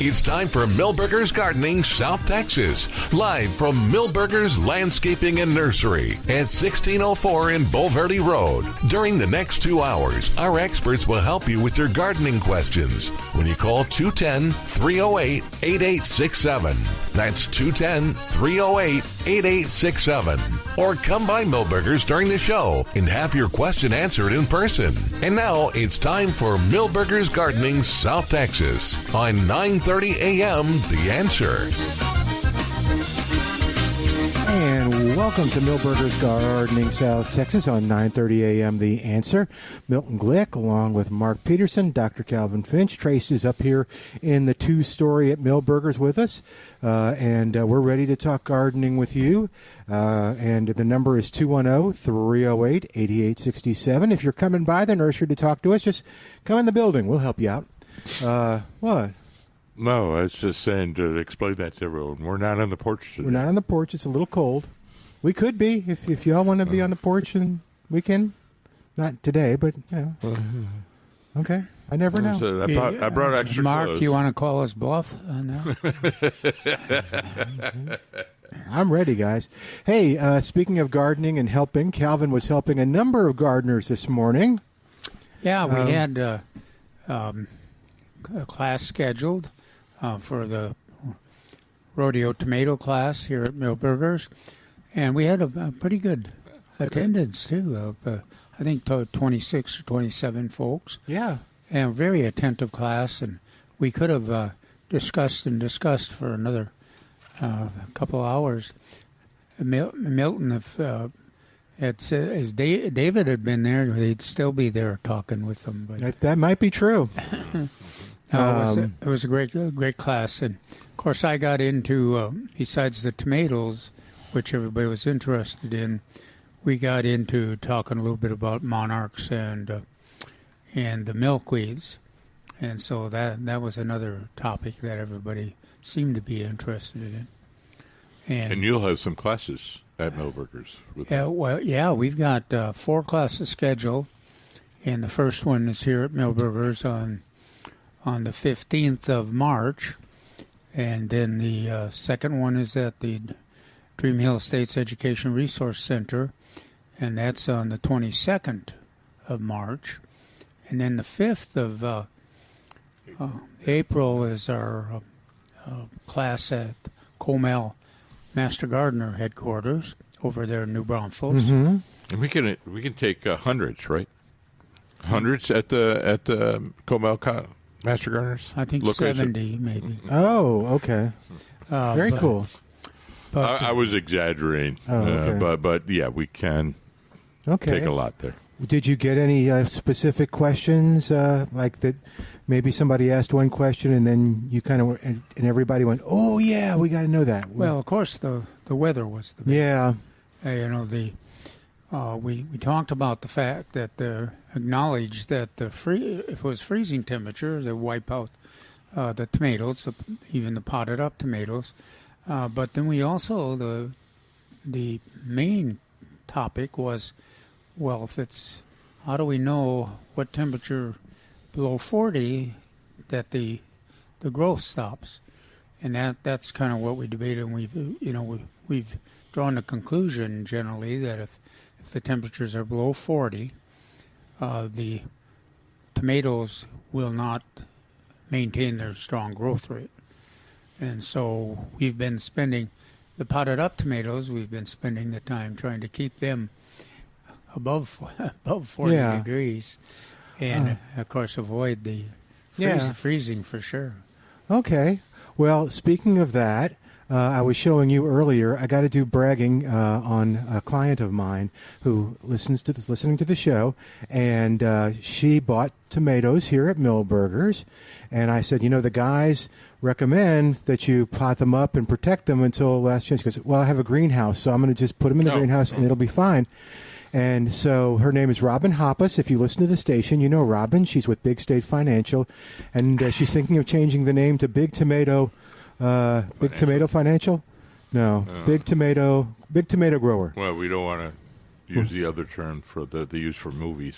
It's time for Milberger's Gardening South Texas, live from Milberger's Landscaping and Nursery at 1604 in Bulverde Road. During the next 2 hours, our experts will help you with your gardening questions when you call 210-308-8867. That's 210-308-8867. Or come by Milberger's during the show and have your question answered in person. And now it's time for Milberger's Gardening South Texas on 9:30 a.m. The Answer. And welcome to Milberger's Gardening South Texas on 9:30 a.m. The Answer. Milton Glueck along with Mark Peterson, Dr. Calvin Finch. Trace is up here in the two-story at Milberger's with us, and we're ready to talk gardening with you. And the number is 210-308-8867. If you're coming by the nursery to talk to us, just come in the building. We'll help you out. What? No, I was just saying to explain that to everyone. We're not on the porch today. We're not on the porch. It's a little cold. We could be if y'all want to be on the porch, and we can. Not today, but you know. Okay, I never know. So I brought extra Mark, clothes. you want to call us bluff now? I'm ready, guys. Hey, speaking of gardening and helping, Calvin was helping a number of gardeners this morning. Yeah, we had a class scheduled for the rodeo tomato class here at Milberger's, and we had a pretty good attendance too. I think 26 or 27 folks. Yeah, and a very attentive class, and we could have discussed for another couple hours. Milton, if as David had been there, he'd still be there talking with them. But that might be true. It was a great class, and of course I got into besides the tomatoes, which everybody was interested in, we got into talking a little bit about monarchs and the milkweeds, and so that was another topic that everybody seemed to be interested in. And you'll have some classes at Milberger's. We've got 4 classes scheduled, and the first one is here at Milberger's on the 15th of March, and then the second one is at the Dream Hill Estates Education Resource Center, and that's on the 22nd of March, and then the 5th of April is our class at Comel Master Gardener headquarters over there in New Braunfels. Mm-hmm. And we can take hundreds, right? Hundreds at the Comel Master Gardeners? I think location? 70 maybe. Oh, okay. Very cool. But I was exaggerating, okay. But yeah, we can take a lot there. Did you get any specific questions like that? Maybe somebody asked one question and then you kind of and everybody went, "Oh yeah, we got to know that." Well, of course, the weather was the big. Yeah. We talked about the fact that acknowledged that if it was freezing temperatures, they wipe out the tomatoes, even the potted up tomatoes. But then we also the main topic was, well, if it's how do we know what temperature below 40 that the growth stops, and that's kind of what we debated. And we've drawn the conclusion generally that if the temperatures are below 40, the tomatoes will not maintain their strong growth rate. And so we've been spending the potted up tomatoes. We've been spending the time trying to keep them above 40 degrees, and of course avoid the freezing for sure. Okay. Well, speaking of that, I was showing you earlier. I got to do bragging on a client of mine who listening to the show, and she bought tomatoes here at Milberger's, and I said, the guys recommend that you pot them up and protect them until last chance. She goes, well, I have a greenhouse, so I'm going to just put them in the greenhouse and it'll be fine. And so her name is Robin Hoppus. If you listen to the station, you know Robin. She's with Big State Financial, and she's thinking of changing the name to Big Tomato Financial? No, Big Tomato Grower. Well, we don't want to use the other term for the use for movies.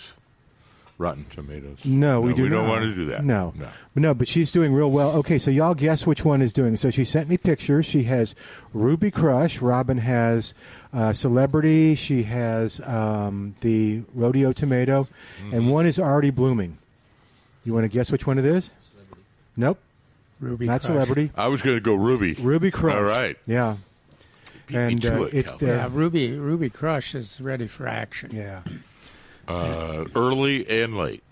rotten tomatoes. No, we do We not. don't want to do that. No. But she's doing real well. Okay, so y'all guess which one is doing. So she sent me pictures. She has Ruby Crush. Robin has Celebrity. She has the Rodeo Tomato. And one is already blooming. You want to guess which one it is? Celebrity. Nope. Ruby Not Crush. Celebrity. I was going to go Ruby. Ruby Crush. All right. Yeah. Beat me And to it, it's Calvin. Yeah, Ruby Crush is ready for action. Yeah. Early and late.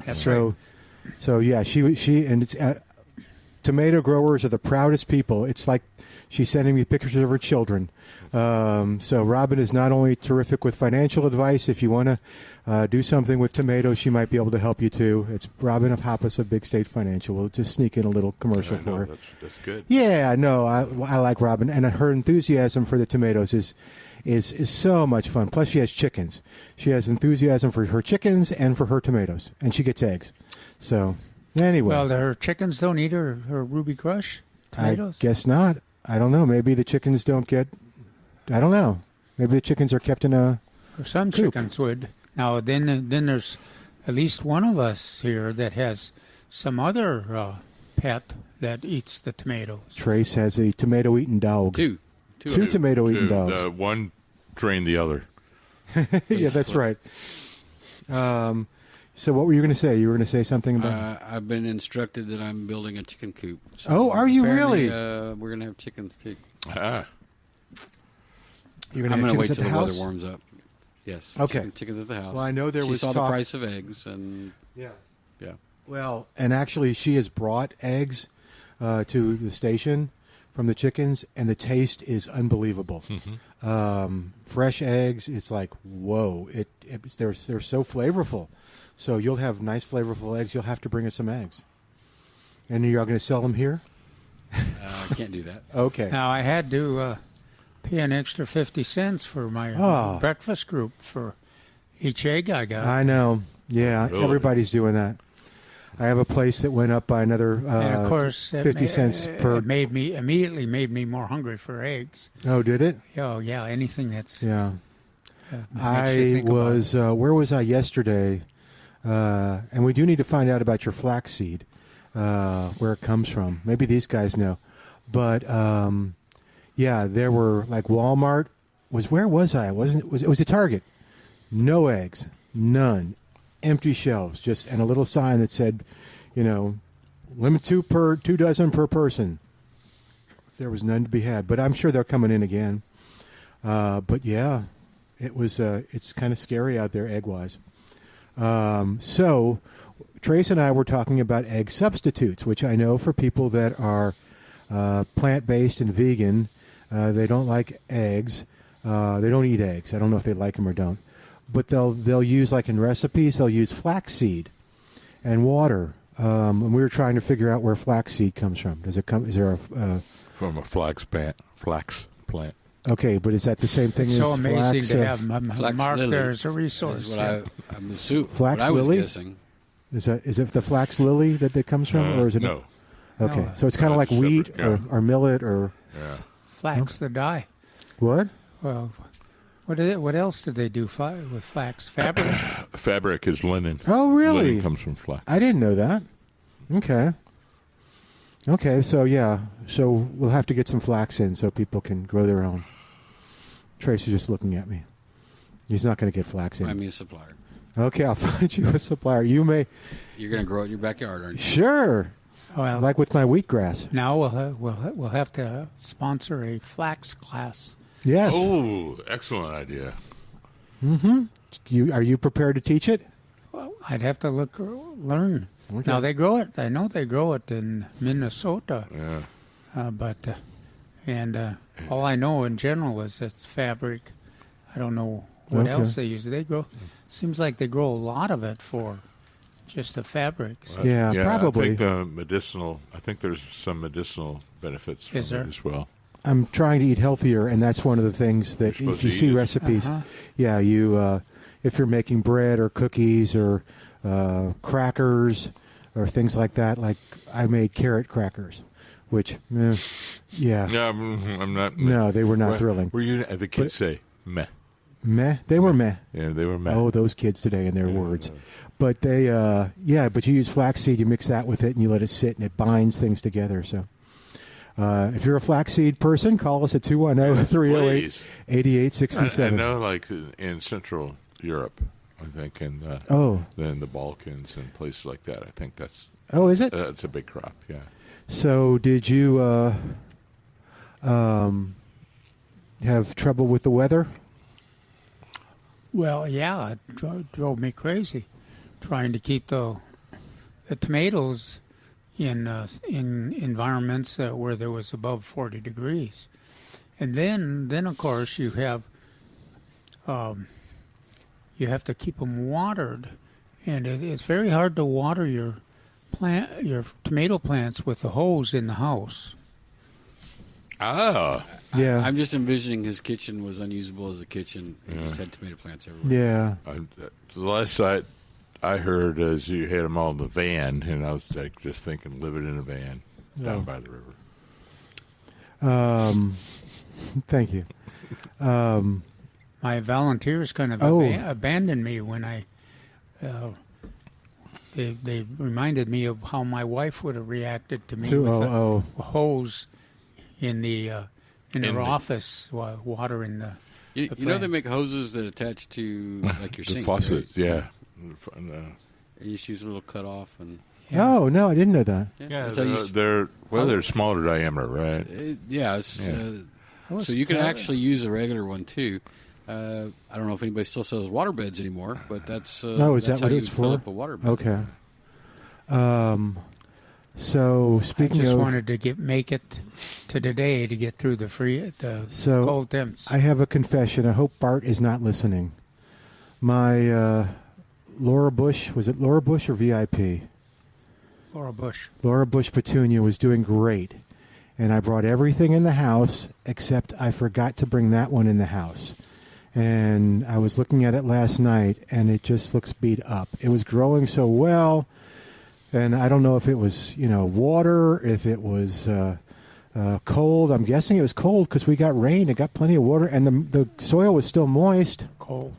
That's right. So yeah, she and it's tomato growers are the proudest people. It's like she's sending me pictures of her children. So Robin is not only terrific with financial advice. If you want to do something with tomatoes, she might be able to help you too. It's Robin of Hoppus of Big State Financial. We'll just sneak in a little commercial I for know, her. that's good. Yeah, no, I like Robin, and her enthusiasm for the tomatoes is so much fun. Plus, she has chickens. She has enthusiasm for her chickens and for her tomatoes, and she gets eggs. So, anyway. Well, her chickens don't eat her Ruby Crush tomatoes. I guess not. I don't know. Maybe the chickens don't get. I don't know. Maybe the chickens are kept in a. Or some coop. chickens would. Now, then there's at least one of us here that has some other pet that eats the tomatoes. Trace has a tomato-eating dog. Two. Two tomato-eating dogs. One trained the other. Yeah, that's right. So what were you going to say? You were going to say something about... I've been instructed that I'm building a chicken coop. So Oh, are you apparently, really? We're going to have chickens, too. Ah. You're going I'm to going have to wait chickens till at the the weather house? warms up. Yes. Okay. Chickens at the house. Well, I know there she was saw talk... the price of eggs, and Yeah. yeah. Well, and actually, she has brought eggs to the station from the chickens, and the taste is unbelievable. Fresh eggs, it's like whoa! They're so flavorful. So you'll have nice flavorful eggs. You'll have to bring us some eggs, and you're going to sell them here. I can't do that. Okay. Now, I had to pay an extra 50 cents for my Oh. breakfast group for each egg I got. I know. Yeah, Really? everybody's doing that. I have a place that went up by another and of course, 50 cents per. It immediately made me more hungry for eggs. Oh, did it? Oh yeah, anything that's Yeah. makes you I think about was where was I yesterday? And we do need to find out about your flaxseed, where it comes from. Maybe these guys know, but yeah, there were like Walmart. Where was I? It was a Target. No eggs, none, empty shelves, and a little sign that said, limit 2 dozen per person. There was none to be had, but I'm sure they're coming in again. But yeah, it was. It's kind of scary out there, egg-wise. So, Trace and I were talking about egg substitutes, which I know for people that are plant-based and vegan, they don't like eggs. They don't eat eggs. I don't know if they like them or don't. But they'll use, like in recipes, they'll use flaxseed and water. And we were trying to figure out where flaxseed comes from. Does it come? Is there a From a flax plant. Okay, but is that the same thing it's as so amazing flax? to have Flax Mark lily there as a resource. Is what yeah. I'm assuming. Flax what I was lily? guessing. Is it the flax lily that comes from, or is it? No. Okay, No. so it's kind of like That's wheat separate, yeah. or millet or Yeah. Flax the dye. what? Well, what else did they do with flax? Fabric? Fabric is linen. Oh, really? Linen comes from flax. I didn't know that. Okay, so yeah, so we'll have to get some flax in so people can grow their own. Trace is just looking at me. He's not going to get flax in. Find me a supplier. Okay, I'll find you a supplier. You may. You're going to grow it in your backyard, aren't you? Sure. Well, Like with my wheatgrass. now we'll have to sponsor a flax class. Yes. Oh, excellent idea. Are you prepared to teach it? Well, I'd have to learn. Okay. Now they grow it. I know they grow it in Minnesota, Yeah. but all I know in general is it's fabric. I don't know what Okay. else they use. They grow. Seems like they grow a lot of it for just the fabric. So Yeah, probably. I think there's some medicinal benefits from Is there? it as well. I'm trying to eat healthier, and that's one of the things that You're supposed if you to see eat it. recipes, Uh-huh. yeah, you if you're making bread or cookies or crackers or things like that, like I made carrot crackers, which, yeah, Yeah, I'm not. no, they were not What- thrilling. Were you? The kids say meh. Meh. They were meh. Yeah, they were meh. Oh, those kids today and their words. But they, but you use flaxseed, you mix that with it, and you let it sit, and it binds things together. So if you're a flaxseed person, call us at 210-308-8867. I know, like in Central Europe, I think, and then the Balkans and places like that. I think that's... Oh, is it? It's a big crop, yeah. So did you have trouble with the weather? Well, yeah, it drove me crazy trying to keep the tomatoes in environments where there was above 40 degrees. And then of course, you have to keep them watered. And it's very hard to water your tomato plants with the hose in the house. Oh. Yeah. I'm just envisioning his kitchen was unusable as a kitchen. He just had tomato plants everywhere. Yeah. The last I heard is you had them all in the van, and I was like just thinking living in a van down by the river. Thank you. My volunteers kind of abandoned me when I... They reminded me of how my wife would have reacted to me with a hose in her office watering the You know they make hoses that attach to like your the sink, faucets, right? yeah. You just use a little cutoff and. Yeah. Oh no, I didn't know that. Yeah, they're smaller diameter, right? So you can actually use a regular one too. I don't know if anybody still sells water beds anymore, but that's is that's that how what you it's fill for? up a water bed. Okay. So speaking I just of, wanted to make it to today to get through the cold temps. I have a confession. I hope Bart is not listening. My Laura Bush, was it Laura Bush or VIP? Laura Bush. Laura Bush petunia was doing great, and I brought everything in the house except I forgot to bring that one in the house. And I was looking at it last night, and it just looks beat up. It was growing so well. And I don't know if it was, water, if it was cold. I'm guessing it was cold because we got rain. It got plenty of water, and the soil was still moist. Cold.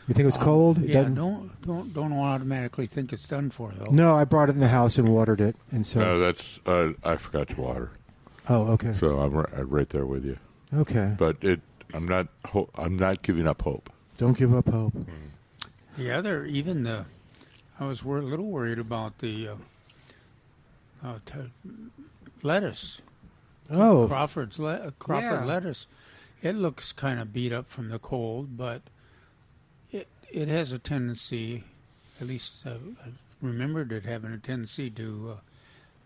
You think it was cold? Yeah. Don't automatically think it's done for though. No, I brought it in the house and watered it, and so. No, that's I forgot to water. Oh, okay. So I'm right there with you. Okay. But I'm not giving up hope. Don't give up hope. I was a little worried about the lettuce. Oh, Crawford lettuce. It looks kind of beat up from the cold, but it has a tendency, at least I remembered it having a tendency to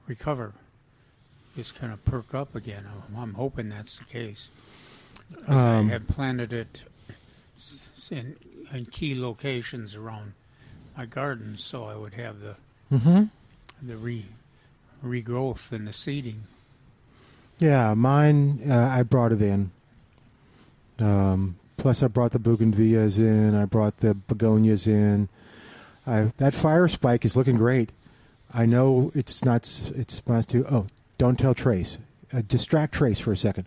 recover, just kind of perk up again. I'm hoping that's the case. I have planted it in key locations around my garden, so I would have the regrowth and the seeding. Yeah, mine. I brought it in. Plus, I brought the bougainvilleas in. I brought the begonias in. That fire spike is looking great. I know it's not. It's supposed to. Oh, don't tell Trace. Distract Trace for a second.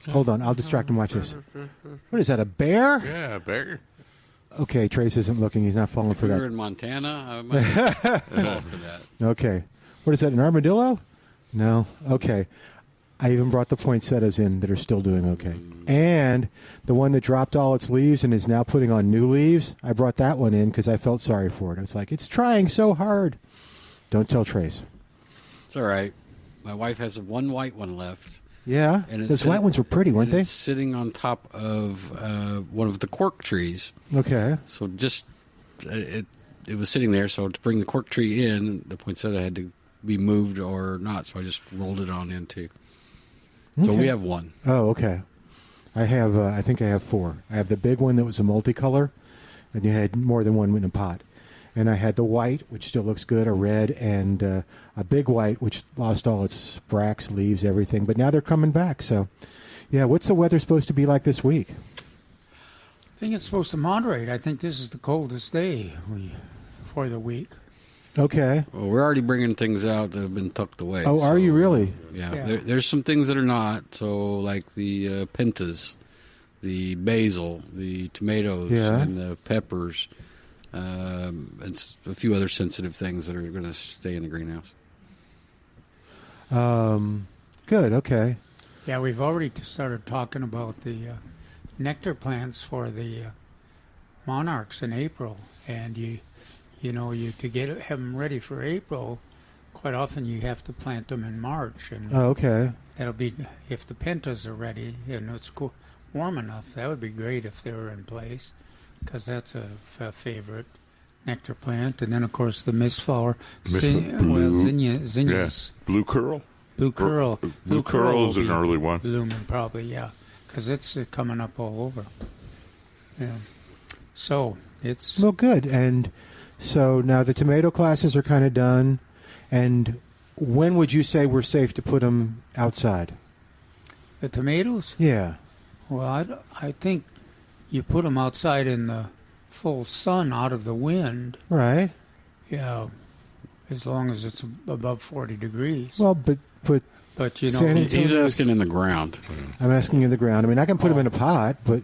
Hold on, I'll distract him. Watch this. What is that? A bear? Yeah, a bear. Okay, Trace isn't looking. He's not falling for If we that. were in Montana, I might fall for that. Okay. What is that, an armadillo? No? Okay. I even brought the poinsettias in that are still doing okay. And the one that dropped all its leaves and is now putting on new leaves, I brought that one in because I felt sorry for it. I was like, it's trying so hard. Don't tell Trace. It's all right. My wife has one white one left. Yeah? And Those white ones were pretty, weren't they? It's sitting on top of one of the cork trees. Okay. So just it was sitting there. So to bring the cork tree in, the poinsettia had to be moved or not. So I just rolled it on in too. So Okay. we have one. Oh, okay. I have. I think I have 4. I have the big one that was a multicolor, and you had more than one in a pot. And I had the white, which still looks good, a red, and a big white, which lost all its bracts, leaves, everything. But now they're coming back. So, yeah, what's the weather supposed to be like this week? I think it's supposed to moderate. I think this is the coldest day for the week. Okay. Well, we're already bringing things out that have been tucked away. Oh, are you really? Yeah. Yeah. There's some things that are not. So like the pentas, the basil, the tomatoes, Yeah. and the peppers, and a few other sensitive things that are going to stay in the greenhouse. Good. Okay. Yeah, we've already started talking about the nectar plants for the monarchs in April, and you to have them ready for April. Quite often you have to plant them in March, and Oh, okay. that'll be if the pentas are ready and it's warm enough. That would be great if they were in place, because that's a favorite nectar plant. And then of course the mistflower, zinnias, Blue curl. blue curl. Blue curl is will an be early one. blooming probably, yeah, because it's coming up all over. Yeah, so it's Well, good. And so now the tomato classes are kind of done. And when would you say we're safe to put them outside? the tomatoes. Yeah. Well, I think you put them outside in the full sun, out of the wind. Right. Yeah, as long as it's above 40 degrees. Well, but But San He's Antonio- asking in the ground. I'm asking in the ground. I mean, I can put them in a pot, but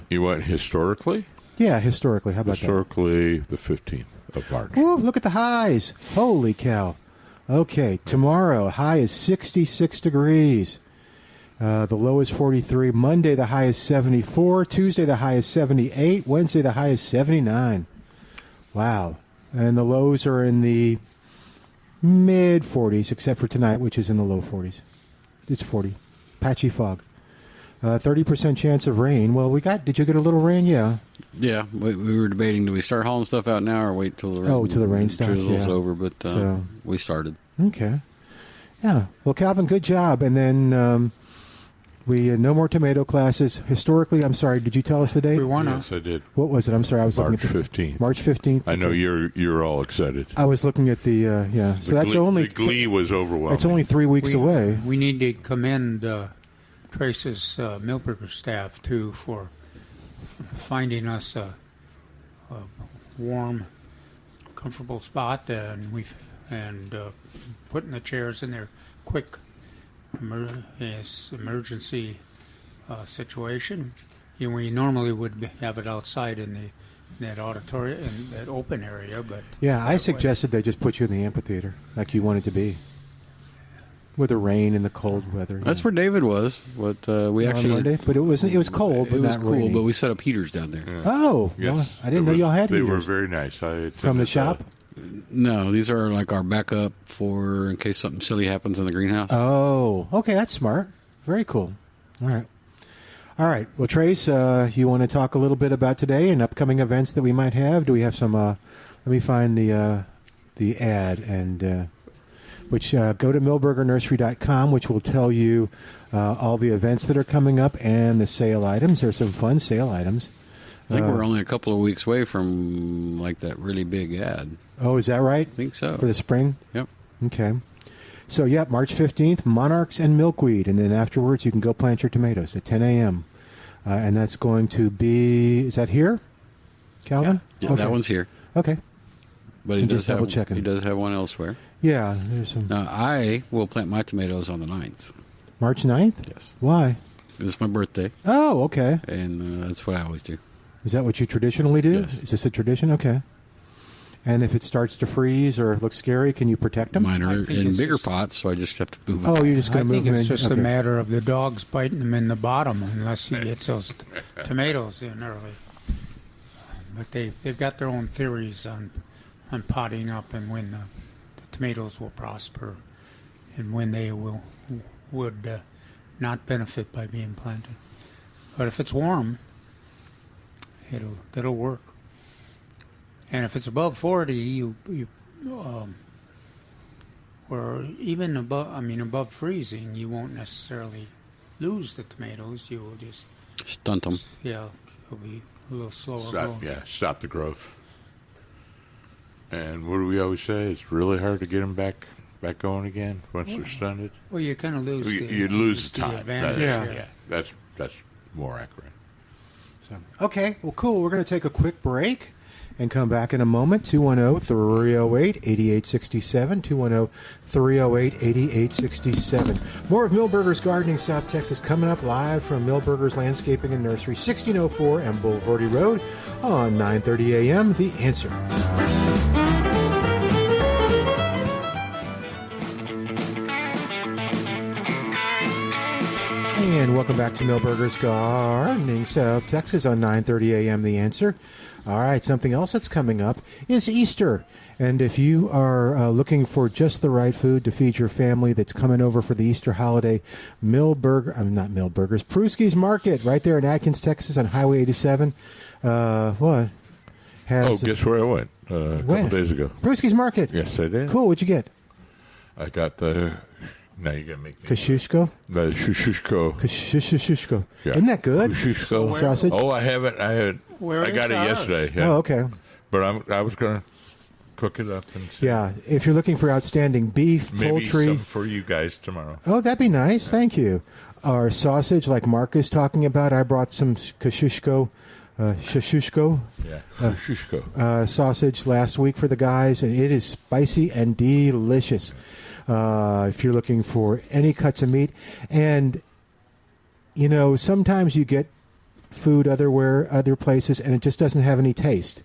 You want historically? yeah, historically. How about Historically, the 15th of March. that? Ooh, look at the highs! Holy cow! Okay, tomorrow high is 66 degrees. The low is 43. Monday the high is 74. Tuesday the high is 78. Wednesday the high is 79. Wow! And the lows are in the mid 40s, except for tonight, which is in the low 40s. It's 40. Patchy fog. 30% chance of rain. Well, did you get a little rain? Yeah. Yeah, we were debating, do we start hauling stuff out now or wait till the rain, till the rain stops, drizzle's yeah. over? But So- we started. Okay. Yeah. Well, Calvin, good job. And then we no more tomato classes. Historically, I'm sorry, did you tell us the date? we want to. Yes, I did. What was it? I'm sorry, I was March looking at 15th. March 15th. I know Okay. you're all excited. I was looking at the yeah. So The that's glee, only the glee was overwhelming. it's only 3 weeks away. We need to commend Trace's Milberger staff too for finding us a warm, comfortable spot, and putting the chairs in there quick emergency situation. We normally would have it outside in that auditorium, in that open area, but Yeah, I suggested they just put you in the amphitheater like you wanted to be, with the rain and the cold weather. That's where David was. But we on actually Monday, but it was cold, but it was not cool. rainy. But we set up heaters down there. Yeah. Oh, Yes. well, I didn't know y'all had They were heaters. very nice. From the shop. No, these are like our backup for in case something silly happens in the greenhouse. Oh, okay, that's smart. Very cool. All right. Well, Trace, you want to talk a little bit about today and upcoming events that we might have? Do we have some? Let me find the ad and which go to milbergernursery.com, which will tell you all the events that are coming up and the sale items. There's some fun sale items. I think we're only a couple of weeks away from like that really big ad. Oh, is that right? I think so. For the spring? Yep. Okay. So, yeah, March 15th, monarchs and milkweed. And then afterwards, you can go plant your tomatoes at 10 a.m. And that's going to be, is that here, Calvin? Yeah, Okay. that one's here. Okay. But he I'm does just double-checking. He does have one elsewhere. Yeah, there's some. Now, I will plant my tomatoes on the 9th. March 9th? Yes. Why? It's my birthday, Oh, okay. and that's what I always do. Is that what you traditionally do? Yes. Is this a tradition? Okay. And if it starts to freeze or look scary, can you protect them? Mine I are think in it's bigger just- pots, so I just have to move them. Oh, you're just I going to move think them it's in? just Okay. a matter of the dogs biting them in the bottom unless he gets those tomatoes in early. But they've got their own theories on potting up and when the tomatoes will prosper and when they would not benefit by being planted. But if it's warm, it'll work. And if it's above 40, or even above freezing, you won't necessarily lose the tomatoes. You will just, Stunt them. it'll be a little slower going. Stop the growth. And what do we always say? It's really hard to get them back going again once they're stunted. Well, you kind of lose You lose the time. advantage. Yeah. That's more accurate. So, okay, well, cool. We're going to take a quick break. and come back in a moment. 210-308-8867. 210-308-8867. More of Milberger's Gardening South Texas coming up live from Milberger's Landscaping and Nursery, 1604 and Boulevardy Road on 9:30 a.m. The Answer. And welcome back to Milberger's Gardening South Texas on 9:30 a.m. The Answer. All right, something else that's coming up is Easter. And if you are looking for just the right food to feed your family that's coming over for the Easter holiday, Pruski's Market right there in Atkins, Texas on Highway 87. What? Guess where I went a couple days ago? Pruski's Market. Yes, I did. Cool. What'd you get? I got the... Now you got to make me... Kosciuszko? The shushushko. Kosciuszko. Yeah. Isn't that good? Kosciuszko. Sausage? Oh, I haven't. I got it yesterday. Yeah. Oh, okay. But I was going to cook it up and see. Yeah, if you're looking for outstanding beef, Maybe poultry... some for you guys tomorrow. Oh, that'd be nice. Yeah. Thank you. Our sausage, like Mark is talking about, I brought some Kosciuszko. Sausage last week for the guys, and it is spicy and delicious. If you're looking for any cuts of meat, and sometimes you get food other places, and it just doesn't have any taste.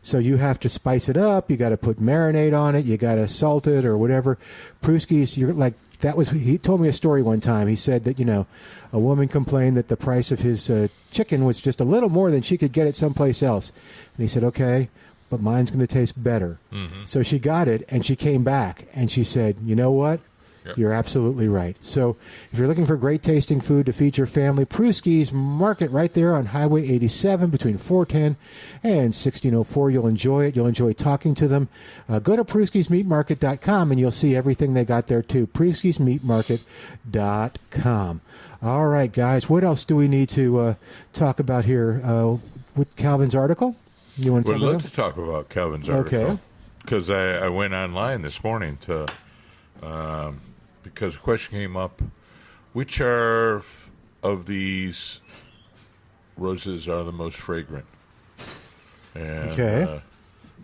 So you have to spice it up. You got to put marinade on it. You got to salt it or whatever. Pruski's, he told me a story one time. He said that, a woman complained that the price of his chicken was just a little more than she could get it someplace else. And he said, okay, but mine's going to taste better. Mm-hmm. So she got it, and she came back, and she said, you know what? Yep. You're absolutely right. So if you're looking for great tasting food to feed your family, Pruski's Market right there on Highway 87 between 410 and 1604. You'll enjoy it. You'll enjoy talking to them. Go to Pruski'sMeatMarket.com, and you'll see everything they got there, too. Pruski'sMeatMarket.com. All right, guys, what else do we need to talk about here with Calvin's article? You want to talk about? We'd love to talk about Calvin's article. Okay. Because I went online this morning to... because the question came up, which of these roses are the most fragrant? And, okay.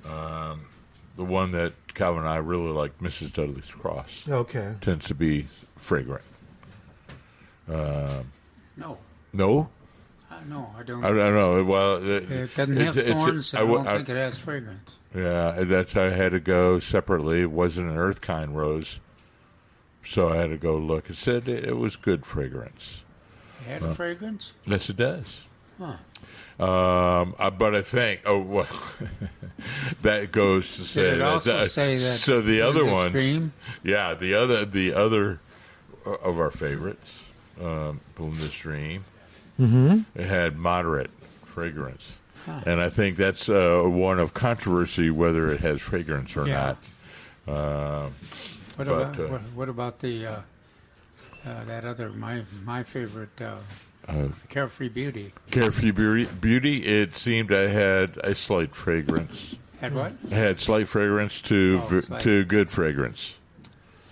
The one that Calvin and I really like, Mrs. Dudley's Cross. Okay. Tends to be fragrant. No. No? No, I don't. I don't know. Well, it doesn't have thorns, so I don't think it has fragrance. Yeah, that's I had to go separately. It wasn't an earth kind rose. So I had to go look. It said it was good fragrance. It had a fragrance? Yes, it does. Huh. But I think, that goes to say Did it also say that. So the other ones, stream? Yeah, the other of our favorites, Bloom the Stream, it had moderate fragrance, and I think that's one of controversy whether it has fragrance or not. What about the that other my favorite Carefree Beauty? Carefree Beauty. It seemed I had a slight fragrance. Had what? I had slight fragrance to good fragrance.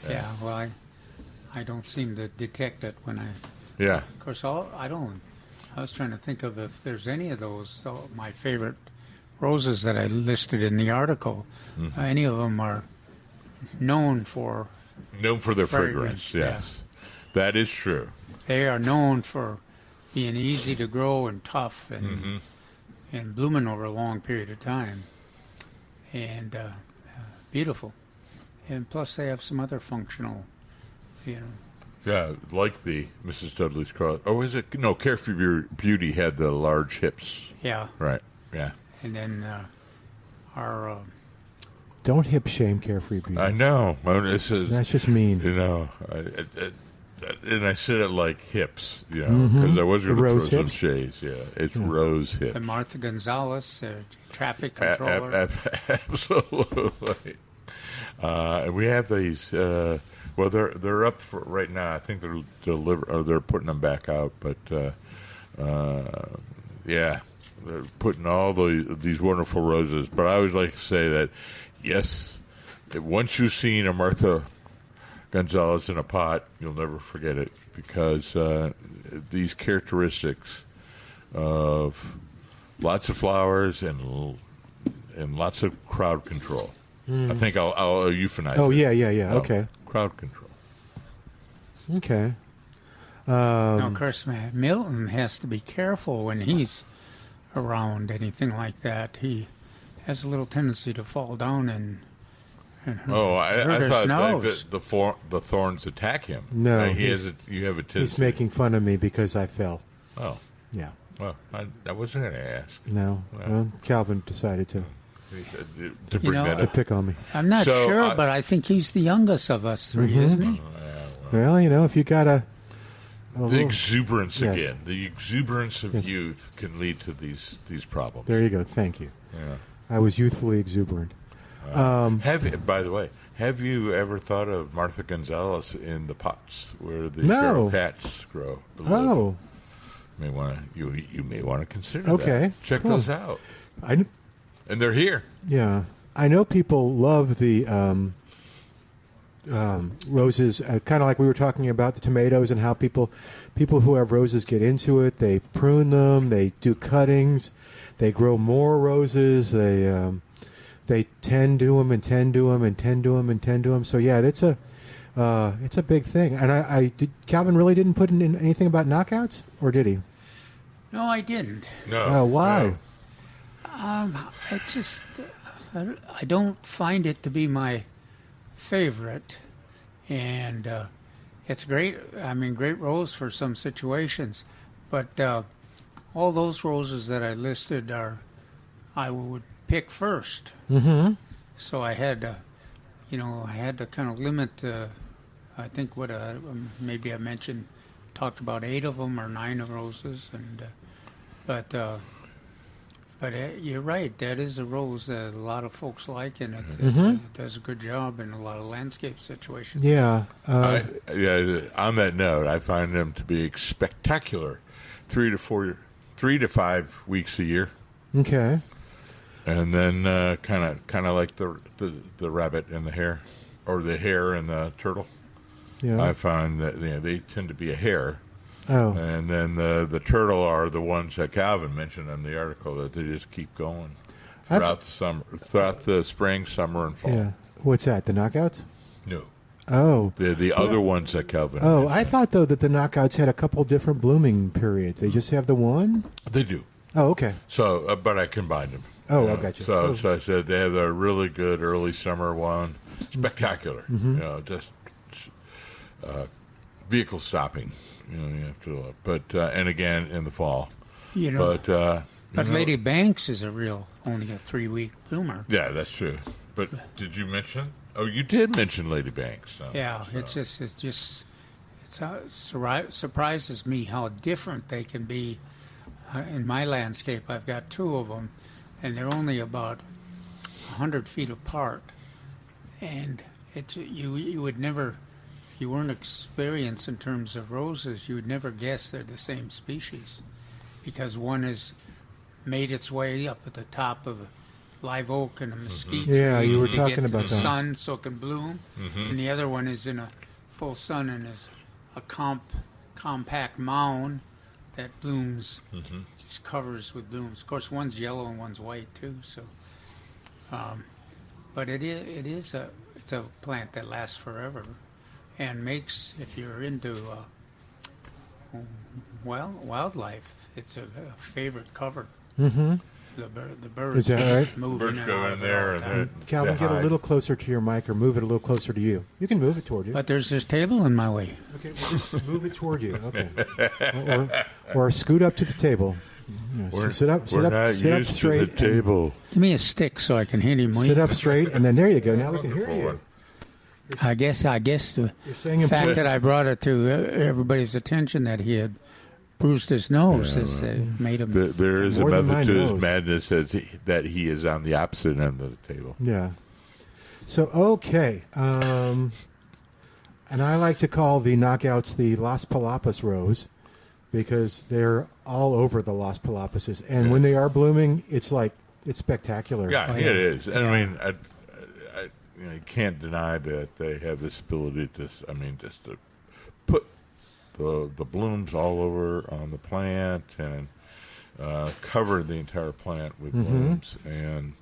Yeah. Well, I don't seem to detect it when I. Yeah. Of course, I don't. I was trying to think of if there's any of those. So my favorite roses that I listed in the article, any of them are known for their fragrance. Yes, that is true. They are known for being easy to grow and tough and blooming over a long period of time and beautiful. And plus, they have some other functional, Yeah, like the Mrs. Dudley's Cross. Oh, is it? No, Carefree Beauty had the large hips. Yeah. Right. Yeah. And then our. Don't hip shame Carefree Beauty. I know. That's just mean. And I said it like hips, because I was going to throw some shades. Yeah, it's rose hips. The Martha Gonzalez, traffic controller. Absolutely. And we have these. Well, they're up for right now. I think they're putting them back out, but they're putting all these wonderful roses. But I always like to say that. Yes, once you've seen a Martha Gonzalez in a pot, you'll never forget it because these characteristics of lots of flowers and and lots of crowd control. I think I'll euphemize. Oh, it. yeah. Okay. Crowd control. Okay. Now, of course, Milton has to be careful when he's around anything like that. He has a little tendency to fall down and hurt I his thought nose. that the thorns attack him. No, you have a tendency. He's making fun of me because I fell. Oh, Yeah. well, I wasn't going to ask. No. Well, Calvin decided to To bring know, that to up. pick on me. I'm not So, sure, but I think he's the youngest of us 3, isn't he? Well, if you got a The exuberance Yes. again. The exuberance of youth can lead to these problems. there you go. Thank you. Yeah. I was youthfully exuberant. By the way, have you ever thought of Martha Gonzalez in the pots where the No. feral cats grow? Oh, You may want to consider Okay, that. Check cool. those out. I And they're here. yeah. I know people love the roses, kind of like we were talking about the tomatoes and how people who have roses get into it. They prune them. They do cuttings. They grow more roses. They tend to them and tend to them and tend to them and tend to them. So yeah, it's a big thing. And I did. Calvin really didn't put in anything about knockouts, or did he? No, I didn't. No. Why? I don't find it to be my favorite, and it's great. I mean, great rose for some situations, but all those roses that I listed I would pick first. Mm-hmm. So I had to, I had to kind of limit. I think maybe I talked about 8 of them or 9 of roses, and but you're right. That is a rose that a lot of folks like, and it does a good job in a lot of landscape situations. Yeah. On that note, I find them to be spectacular. 3 to 5 weeks a year. Okay. And then kind of like the rabbit and the hare, or the hare and the turtle. Yeah. I find that they tend to be a hare, Oh. and then the turtle are the ones that Calvin mentioned in the article, that they just keep going throughout the spring, summer, and fall. Yeah. What's that? The knockouts? No, Oh. the other ones that Calvin. Oh, mentioned. I thought though that the knockouts had a couple different blooming periods. They just have the one. They do. Oh, okay. So, but I combined them. Oh, I got you. So I said they have a really good early summer one, spectacular. Just vehicle stopping. You have to, but and again in the fall. But Lady Banks is only a 3-week bloomer. yeah, that's true. But did you mention? Oh, you did mention Lady Banks. Yeah, it surprises me how different they can be. In my landscape, I've got 2 of them, and they're only about 100 feet apart. And you would never, if you weren't experienced in terms of roses, you would never guess they're the same species, because one has made its way up at the top of a live oak and a mesquite tree. Yeah, you were to talking get about the that. sun so it can bloom, and the other one is in a full sun and is a compact mound that blooms, just covers with blooms. Of course, one's yellow and one's white too. So, but it's a plant that lasts forever, and makes, if you're into wildlife, it's a favorite cover. Mm-hmm. The birds Is that right? move Birds in and go out in of it there all the and time. Calvin, get a hide. little closer to your mic, or move it a little closer to you. You can move it toward you. But there's this table in my way. Okay, well, just move it toward you. Okay. Or scoot up to the table. Yeah, sit up used straight. to the table. Give me a stick so I can hit him. Sit up straight, and then there you go. Now we can hear you. I guess the You're saying fact that I brought it to everybody's attention that he had bruised his nose has made him. There is a More than method my to his nose. madness that he is on the opposite end of the table. Yeah. So, okay. And I like to call the knockouts the Las Palapas rose, because they're all over the Las Palapases. And when they are blooming, it's spectacular. Yeah, it is. And I mean, I you can't deny that they have this ability to, just to put the blooms all over on the plant, and cover the entire plant with blooms, and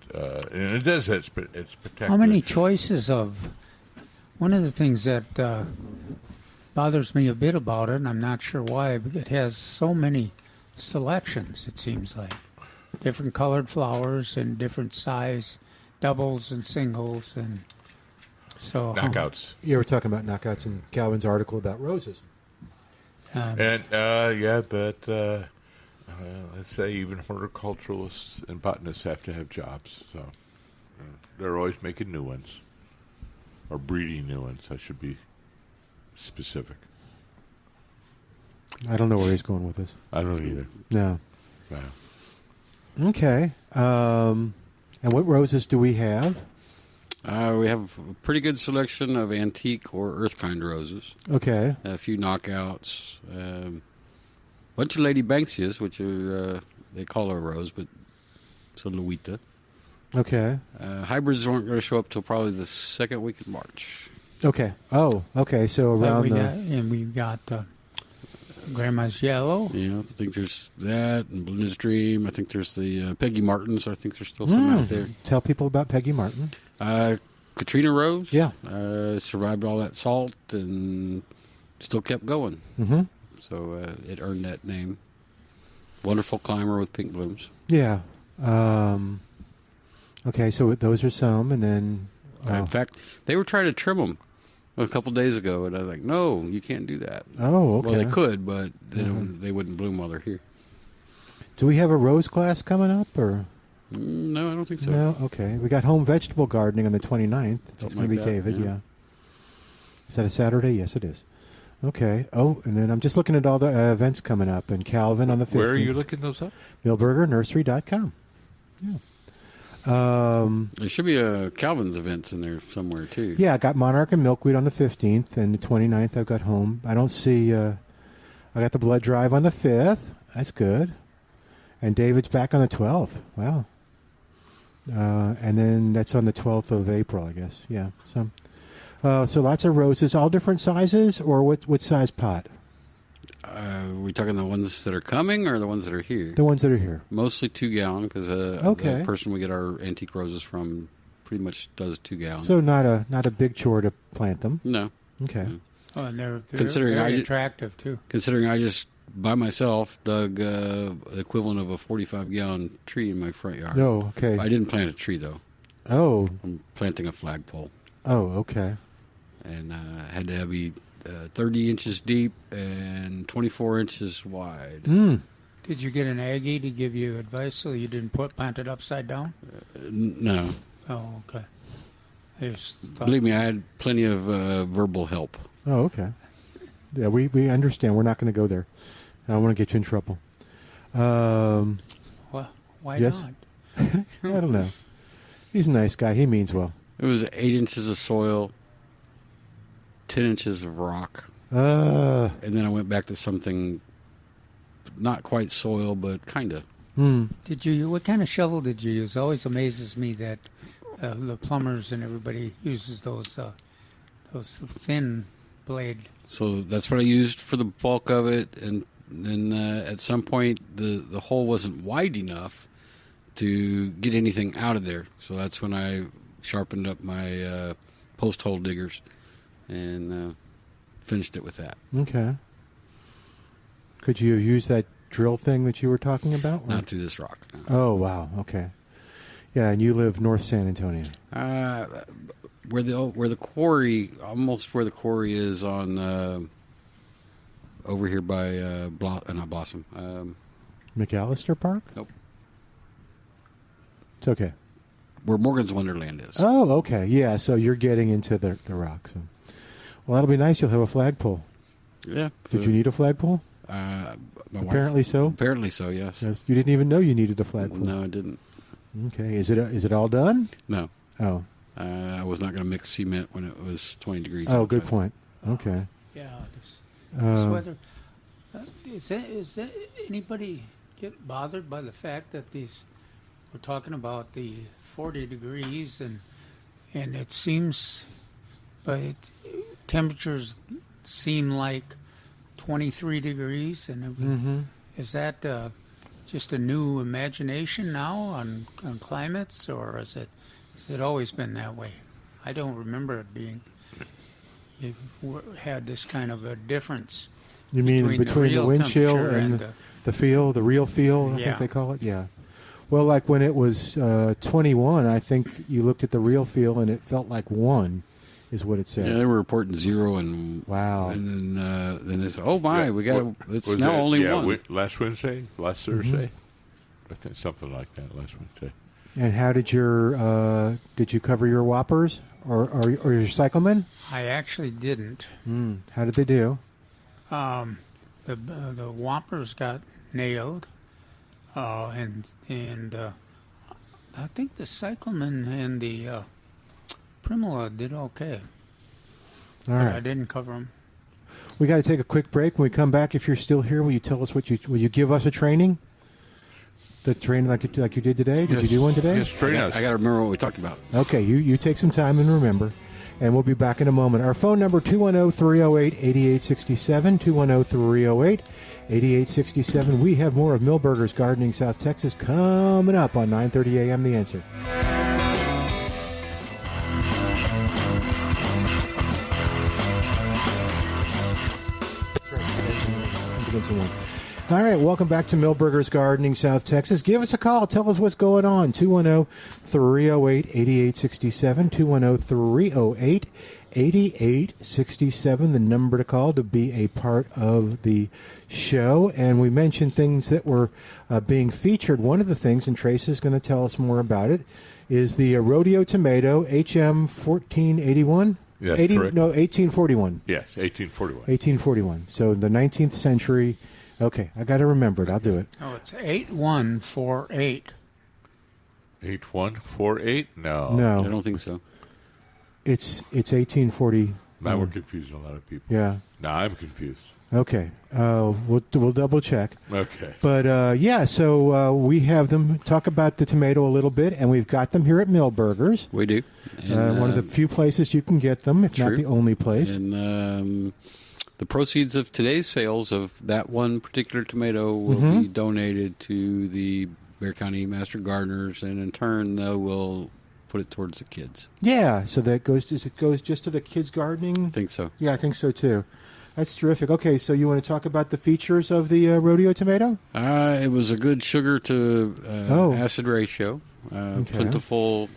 it does. It's protected. How many choices of? One of the things that bothers me a bit about it, and I'm not sure why, but it has so many selections. It seems like different colored flowers and different size doubles and singles, and so knockouts. You were talking about knockouts in Calvin's article about roses. But let's say even horticulturalists and botanists have to have jobs, so they're always making new ones or breeding new ones. I should be specific. I don't know where he's going with this. I don't either. No. Wow. Okay. And what roses do we have? We have a pretty good selection of antique or earth-kind roses. Okay. A few knockouts. Bunch of Lady Banksias, which are, they call her a rose, but it's a Luita. Okay. Hybrids aren't going to show up till probably the second week in March. Okay. Oh, okay. So around we've got Grandma's Yellow. Yeah, I think there's that, and Belinda's Dream. I think there's the Peggy Martins. I think there's still some out there. Tell people about Peggy Martin. Katrina Rose. Yeah. Survived all that salt and still kept going. Mm-hmm. So it earned that name. Wonderful climber with pink blooms. Yeah. Okay, so those are some, and then... In fact, they were trying to trim them a couple days ago, and I was like, no, you can't do that. Oh, okay. Well, they could, but they wouldn't bloom while they're here. Do we have a rose class coming up, or...? No, I don't think so. No? Okay. We got home vegetable gardening on the 29th. It's going to be that, David, yeah. Is that a Saturday? Yes, it is. Okay. Oh, and then I'm just looking at all the events coming up. And Calvin on the 15th. Where are you looking those up? MilbergerNursery.com. Yeah. There should be a Calvin's events in there somewhere, too. Yeah, I got Monarch and Milkweed on the 15th, and the 29th I've got home. I don't see... I got the blood drive on the 5th. That's good. And David's back on the 12th. Wow. And then that's on the 12th of April, I guess. Yeah. So lots of roses, all different sizes, or what size pot? Are we talking the ones that are coming or the ones that are here? The ones that are here. Mostly 2 gallon, because the person we get our antique roses from pretty much does 2 gallon. So not a big chore to plant them. No. Okay. No. Oh, and they're Considering very attractive too. Considering I just by myself dug the equivalent of a 45-gallon tree in my front yard. Oh, okay. I didn't plant a tree though. Oh. I'm planting a flagpole. Oh, okay. And had to be 30 inches deep and 24 inches wide. Did you get an Aggie to give you advice so you didn't plant it upside down? No. Oh, okay. Believe me, I had plenty of verbal help. Oh, okay. Yeah, we understand. We're not going to go there. I don't want to get you in trouble. Well, why yes? not? I don't know. He's a nice guy. He means well. It was 8 inches of soil, 10 inches of rock. And then I went back to something not quite soil, but kind of. What kind of shovel did you use? It always amazes me that the plumbers and everybody uses those thin blade. So that's what I used for the bulk of it, and then at some point the hole wasn't wide enough to get anything out of there. So that's when I sharpened up my post hole diggers and finished it with that. Okay. Could you use that drill thing that you were talking about? Not through this rock. No. Oh, wow. Okay. Yeah, and you live north San Antonio. Where the quarry, almost where the quarry is on over here by not Blossom. McAllister Park? Nope. It's okay. Where Morgan's Wonderland is. Oh, okay. Yeah, so you're getting into the rock. So. Well, that'll be nice. You'll have a flagpole. Yeah. Did you need a flagpole? Apparently so. Apparently so, yes. You didn't even know you needed a flagpole. No, I didn't. Okay. Is it all done? No. Oh. I was not going to mix cement when it was 20 degrees. Oh, outside. good point. Okay. Yeah, this weather. Is anybody get bothered by the fact that we're talking about the 40 degrees and it seems, but temperatures seem like 23 degrees and everything. Is that just a new imagination now on climates, or has it always been that way? I don't remember it being. It had this kind of a difference. You mean between the wind chill and the real feel, I Yeah. think they call it? Yeah. Well, like when it was 21, I think you looked at the real feel and it felt like 1 is what it said. Yeah, they were reporting 0 and wow. And then they said, "Oh my, Yeah, it's now only 1." Last Wednesday, last Thursday, I think something like that. Last Wednesday. And how did you cover your whoppers or your cyclemen? I actually didn't. How did they do? The whoppers got nailed, and I think the cyclamen and the Primula did okay. All But right. I didn't cover them. We got to take a quick break. When we come back, if you're still here, will you tell us will you give us a training? The training like you did today? Did you do one today? Yes, train us. I got to remember what we talked about. Okay, you take some time and remember. And we'll be back in a moment. Our phone number, 210-308-8867, 210-308-8867. We have more of Milberger's Gardening South Texas coming up on 9:30 a.m. The Answer. All right, welcome back to Milberger's Gardening South Texas. Give us a call. Tell us what's going on. 210-308-8867, 210-308-8867, the number to call to be a part of the show. And we mentioned things that were being featured. One of the things, and Trace is going to tell us more about it, is the rodeo tomato, HM 1481. Yes, correct. No, 1841. Yes, 1841. 1841. So the 19th century. Okay, I got to remember it. I'll do it. Oh, it's 8148. 8148? No. No, I don't think so. it's 1840. Now we're confusing a lot of people. Yeah. Now I'm confused. Okay. We'll double check. Okay. But so we have them talk about the tomato a little bit, and we've got them here at Milberger's. We do. And, One of the few places you can get them, if not true. the only place. And the proceeds of today's sales of that one particular tomato will be donated to the Bexar County Master Gardeners, and in turn, they will put it towards the kids. Yeah. So that goes just to the kids gardening. I think so. Yeah, I think so too. That's terrific. Okay, so you want to talk about the features of the rodeo tomato? It was a good sugar to acid ratio, plentiful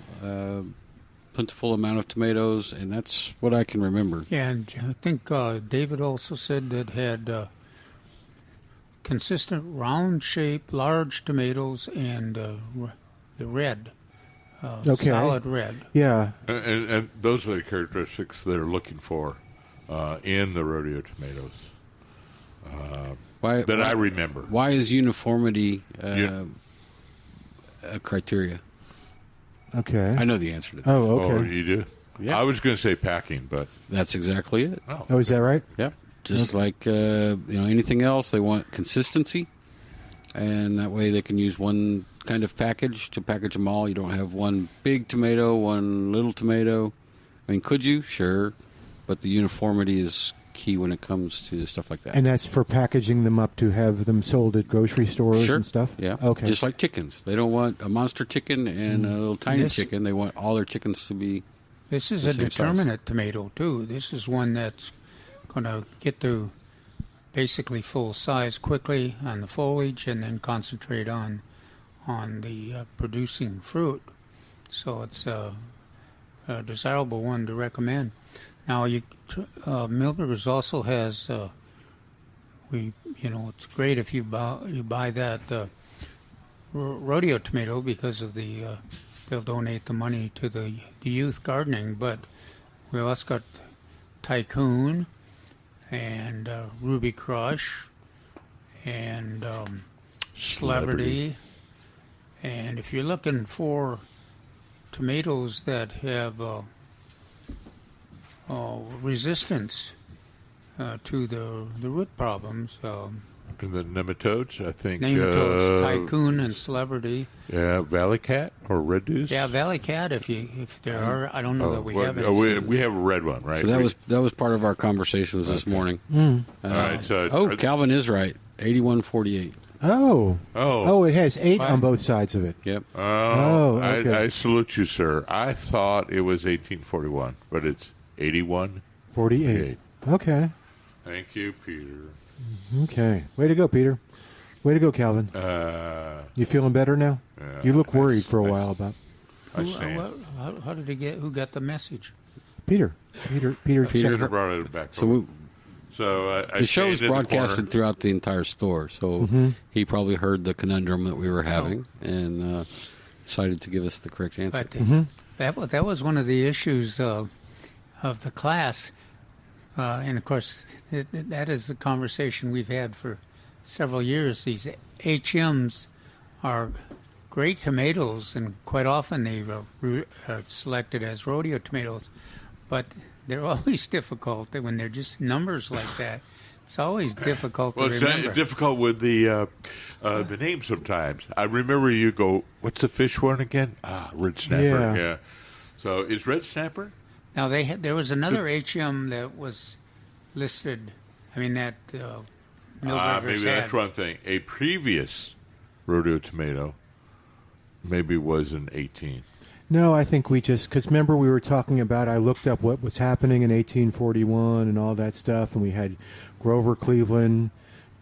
amount of tomatoes, and that's what I can remember. Yeah, and I think David also said that had consistent round shape, large tomatoes, and the red, solid red. Yeah. And those are the characteristics they're looking for in the rodeo tomatoes I remember. Why is uniformity a criteria? Okay. I know the answer to this. Oh, okay. Oh, you do? Yeah. I was going to say packing, but That's exactly it. Oh, is that right? Yep. Just like anything else, they want consistency, and that way they can use one kind of package to package them all. You don't have one big tomato, one little tomato. I mean, could you? Sure. But the uniformity is key when it comes to stuff like that. And that's for packaging them up to have them sold at grocery stores Sure. and stuff? Yeah. Okay. Just like chickens. They don't want a monster chicken and a little tiny chicken. They want all their chickens to be This is the a same determinate tomato, too. This is one that's going to get to basically full size quickly on the foliage and then concentrate on the producing fruit. So it's a desirable one to recommend. Now, Milberger's also has it's great if you buy that rodeo tomato because of they'll donate the money to the youth gardening. But we also got Tycoon and Ruby Crush and Celebrity. And if you're looking for tomatoes that have resistance to the root problems, and the nematodes, I think. nematodes, Tycoon and Celebrity. Yeah, Valley Cat or Red Deuce. Yeah, Valley Cat. If there are, I don't know that we have it. We have a red one, right? So that was part of our conversations this morning. All right. So Calvin is right. 8148. Oh, it has 8 on both sides of it. Yep. Oh, okay. I salute you, sir. I thought it was 1841, but it's 81. 48. Okay. Thank you, Peter. Okay. Way to go, Peter. Way to go, Calvin. You feeling better now? You look worried for a while about. How did he get? Who got the message? Peter. Peter brought it back. So I the show is stayed in the broadcasted corner. throughout the entire store, so he probably heard the conundrum that we were having and decided to give us the correct answer. But that was one of the issues of the class, and of course that is a conversation we've had for several years. These HMs are great tomatoes, and quite often they are selected as rodeo tomatoes, but they're always difficult when they're just numbers like that. It's always difficult to remember. It's difficult with the name sometimes. I remember you go, what's the fish one again? Red snapper. Yeah. So is red snapper? Now there was another HM that was listed. I mean that Millburgers maybe had. that's one thing. A previous rodeo tomato maybe was an 18. No, I think we just, because remember we were talking about, I looked up what was happening in 1841 and all that stuff, and we had Grover Cleveland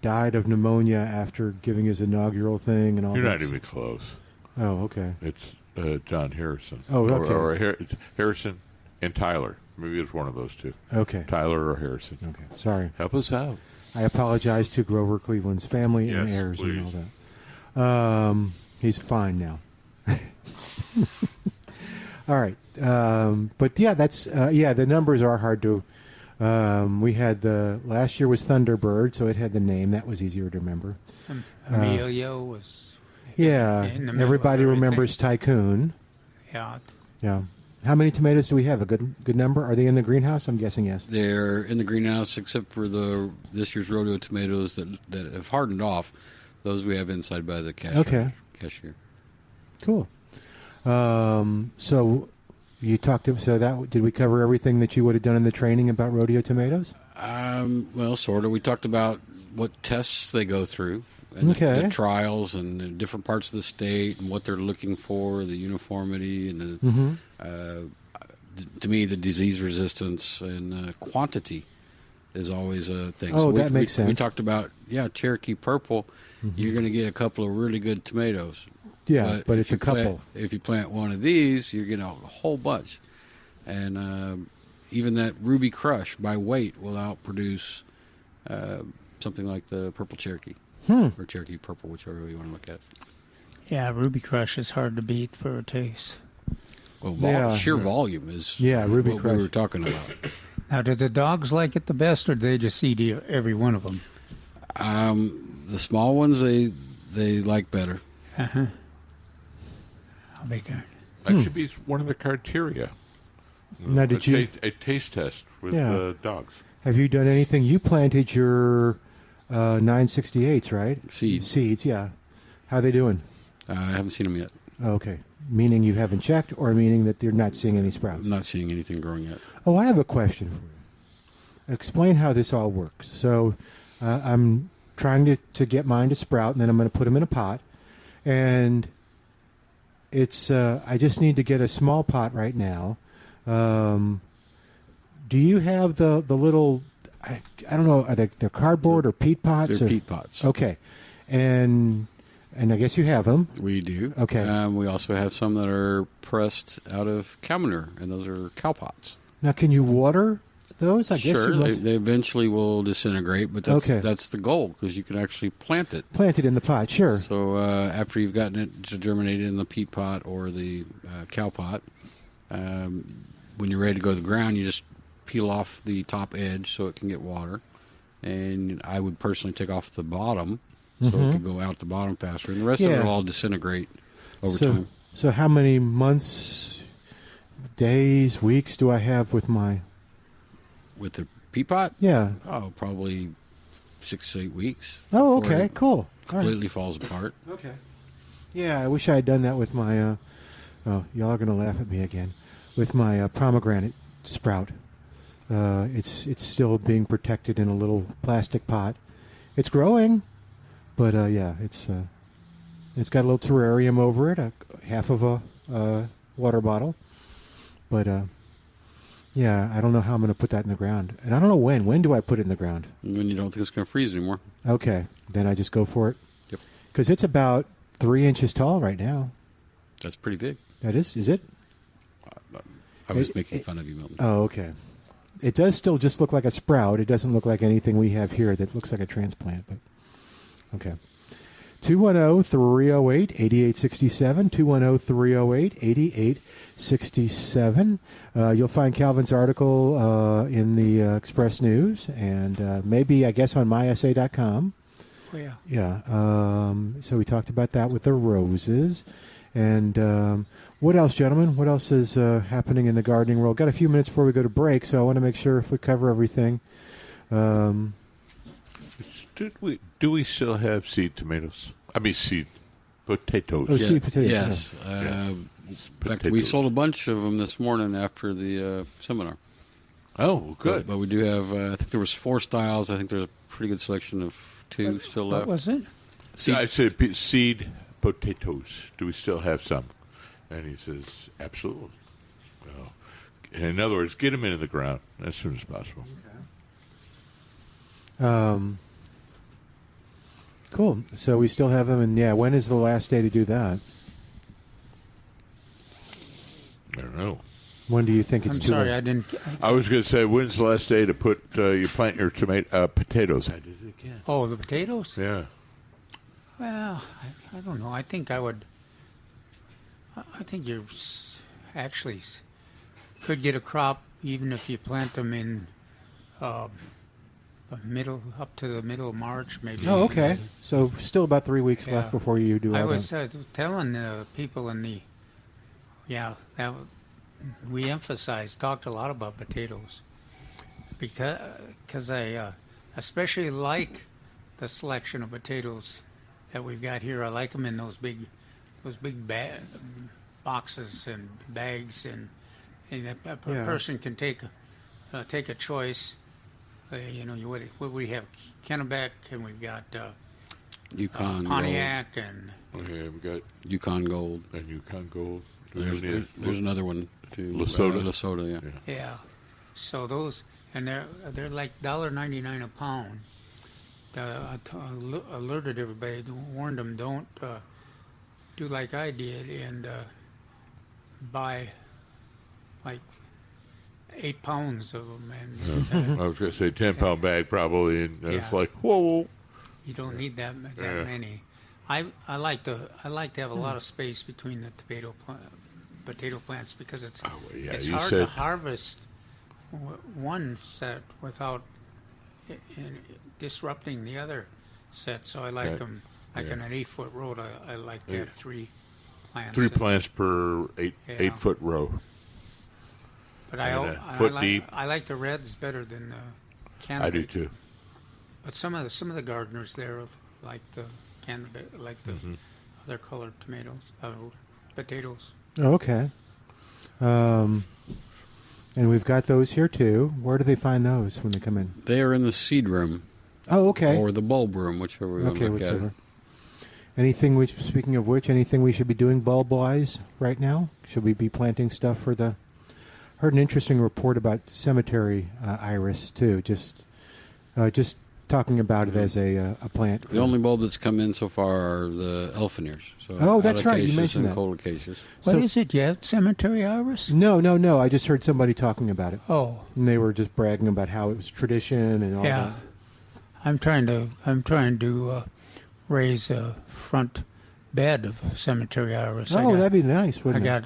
died of pneumonia after giving his inaugural thing and all that. You're not even close. Oh, okay. It's John Harrison. Oh, okay. Or Harrison and Tyler. Maybe it's one of those two. Okay. Tyler or Harrison. Okay. Sorry. Help us out. I apologize to Grover Cleveland's family and Yes, heirs please. and all that. He's fine now. All right. But yeah, that's the numbers are hard to. We had last year was Thunderbird, so it had the name that was easier to remember. Emilio was. Yeah, in the middle everybody of everything. remembers Tycoon. Yeah. Yeah. How many tomatoes do we have? A good number? Are they in the greenhouse? I'm guessing yes. They're in the greenhouse, except for this year's rodeo tomatoes that have hardened off. Those we have inside by the cashier. Okay. Cashier. Cool. So you talked to, did we cover everything that you would have done in the training about rodeo tomatoes? Well, sort of. We talked about what tests they go through, and the trials, and the different parts of the state, and what they're looking for, the uniformity, and to me, the disease resistance and quantity is always a thing. Oh, that makes sense. We talked about Cherokee Purple. You're going to get a couple of really good tomatoes. Yeah, but it's a couple. If you plant one of these, you're getting a whole bunch. And even that Ruby Crush by weight will outproduce something like the Purple Cherokee or Cherokee Purple, whichever way you want to look at it. Yeah, Ruby Crush is hard to beat for a taste. Well, sheer volume is Ruby what Crush. we were talking about. Now, do the dogs like it the best, or do they just eat every one of them? The small ones they like better. Uh-huh. I'll be darned. That should be one of the criteria. Now, did you a taste test with dogs? Have you done anything? You planted your 968s, right? Seeds, yeah. How are they doing? I haven't seen them yet. Oh, okay. Meaning you haven't checked, or meaning that you're not seeing any sprouts? I'm not seeing anything growing yet. Oh, I have a question for you. Explain how this all works. So I'm trying to get mine to sprout, and then I'm going to put them in a pot. And it's I just need to get a small pot right now. Do you have the little, I don't know, are they're cardboard or peat pots? They're peat pots. Okay. And I guess you have them. We do. Okay. We also have some that are pressed out of cow manure, and those are cow pots. Now, can you water those? I guess sure, you must... they eventually will disintegrate, but that's the goal, because you can actually plant it. Plant it in the pot, sure. So after you've gotten it to germinate in the peat pot or the cow pot, when you're ready to go to the ground, you just peel off the top edge so it can get water. And I would personally take off the bottom so it can go out the bottom faster. And the rest of it will all disintegrate over time. So how many months, days, weeks do I have with my... With the peat pot? Yeah. Oh, probably 6 to 8 weeks. Oh, okay, cool. Completely falls apart. Okay. Yeah, I wish I had done that with my... y'all are going to laugh at me again. With my pomegranate sprout. It's still being protected in a little plastic pot. It's growing, But yeah, it's got a little terrarium over it, half of a water bottle. But yeah, I don't know how I'm going to put that in the ground, and I don't know when. When do I put it in the ground? When you don't think it's going to freeze anymore. Okay, then I just go for it. Yep. Because it's about 3 inches tall right now. That's pretty big. That is it? I was making fun of you, Milton. Oh, okay. It does still just look like a sprout. It doesn't look like anything we have here that looks like a transplant. But okay. 210-308-8867, 210-308-8867. You'll find Calvin's article in the Express News and maybe, I guess, on mysa.com. Oh, yeah. Yeah. So we talked about that with the roses. And what else, gentlemen? What else is happening in the gardening world? Got a few minutes before we go to break, so I want to make sure if we cover everything. Do we still have seed tomatoes? I mean, seed potatoes. Oh, seed potatoes. Yes. Yeah. In fact, we sold a bunch of them this morning after the seminar. Oh, good. But we do have, I think there was 4 styles. I think there's a pretty good selection of 2 still left. What was it? I said seed potatoes. Do we still have some? And he says, absolutely. Well, in other words, get them into the ground as soon as possible. Cool. So we still have them, and yeah, when is the last day to do that? I don't know. When do you think it's I'm too sorry, late? I didn't. I was going to say, when's the last day to put you plant your potatoes? I did it again. Oh, the potatoes? Yeah. Well, I don't know. I think I would. I think you actually could get a crop even if you plant them in middle up to the middle of March, maybe. Oh, okay. So still about 3 weeks left before you do all I was that. telling people in the that we talked a lot about potatoes because I especially like the selection of potatoes that we've got here. I like them in those big boxes and bags, and a person can take a choice. What we have Kennebec, and we've got Yukon Pontiac, and Okay, we got Yukon Gold. and Yukon Gold. Do we have any- There's another one too. Lesotho? Lesotho, yeah. yeah. So those, and they're like $1.99 a pound. I alerted everybody, warned them, don't do like I did and buy like 8 pounds of them, and I was going to say 10-pound bag probably, and it's Yeah. like, whoa. you don't need that Yeah. many. I like to have a lot of space between the potato plants because it's yeah, it's you hard said- to harvest one set without disrupting the other set. So I like Right. them like Yeah. in an 8-foot row. I like to have 3 plants. 3 plants per 8 Yeah. foot row. But and a foot deep. I like the reds better than the Canada. I do too. But some of the gardeners there like the Canada, like the Mm-hmm. other colored potatoes. Oh, okay. And we've got those here too. Where do they find those when they come in? They are in the seed room. Oh, okay. Or the bulb room, whichever we want to Okay, look at whichever. it. Speaking of which, anything we should be doing bulb-wise right now? Should we be planting stuff for the... Heard an interesting report about cemetery iris too. Just talking about it as a plant. The only bulb that's come in so far are the elfin ears. So Oh, that's right, you alocaceous mentioned and that. colocaceous. What So- is it? You have cemetery iris? No. I just heard somebody talking about it, Oh, and they were just bragging about how it was tradition and all yeah. that. I'm trying to raise a front bed of cemetery iris. Oh, that'd be nice, wouldn't it?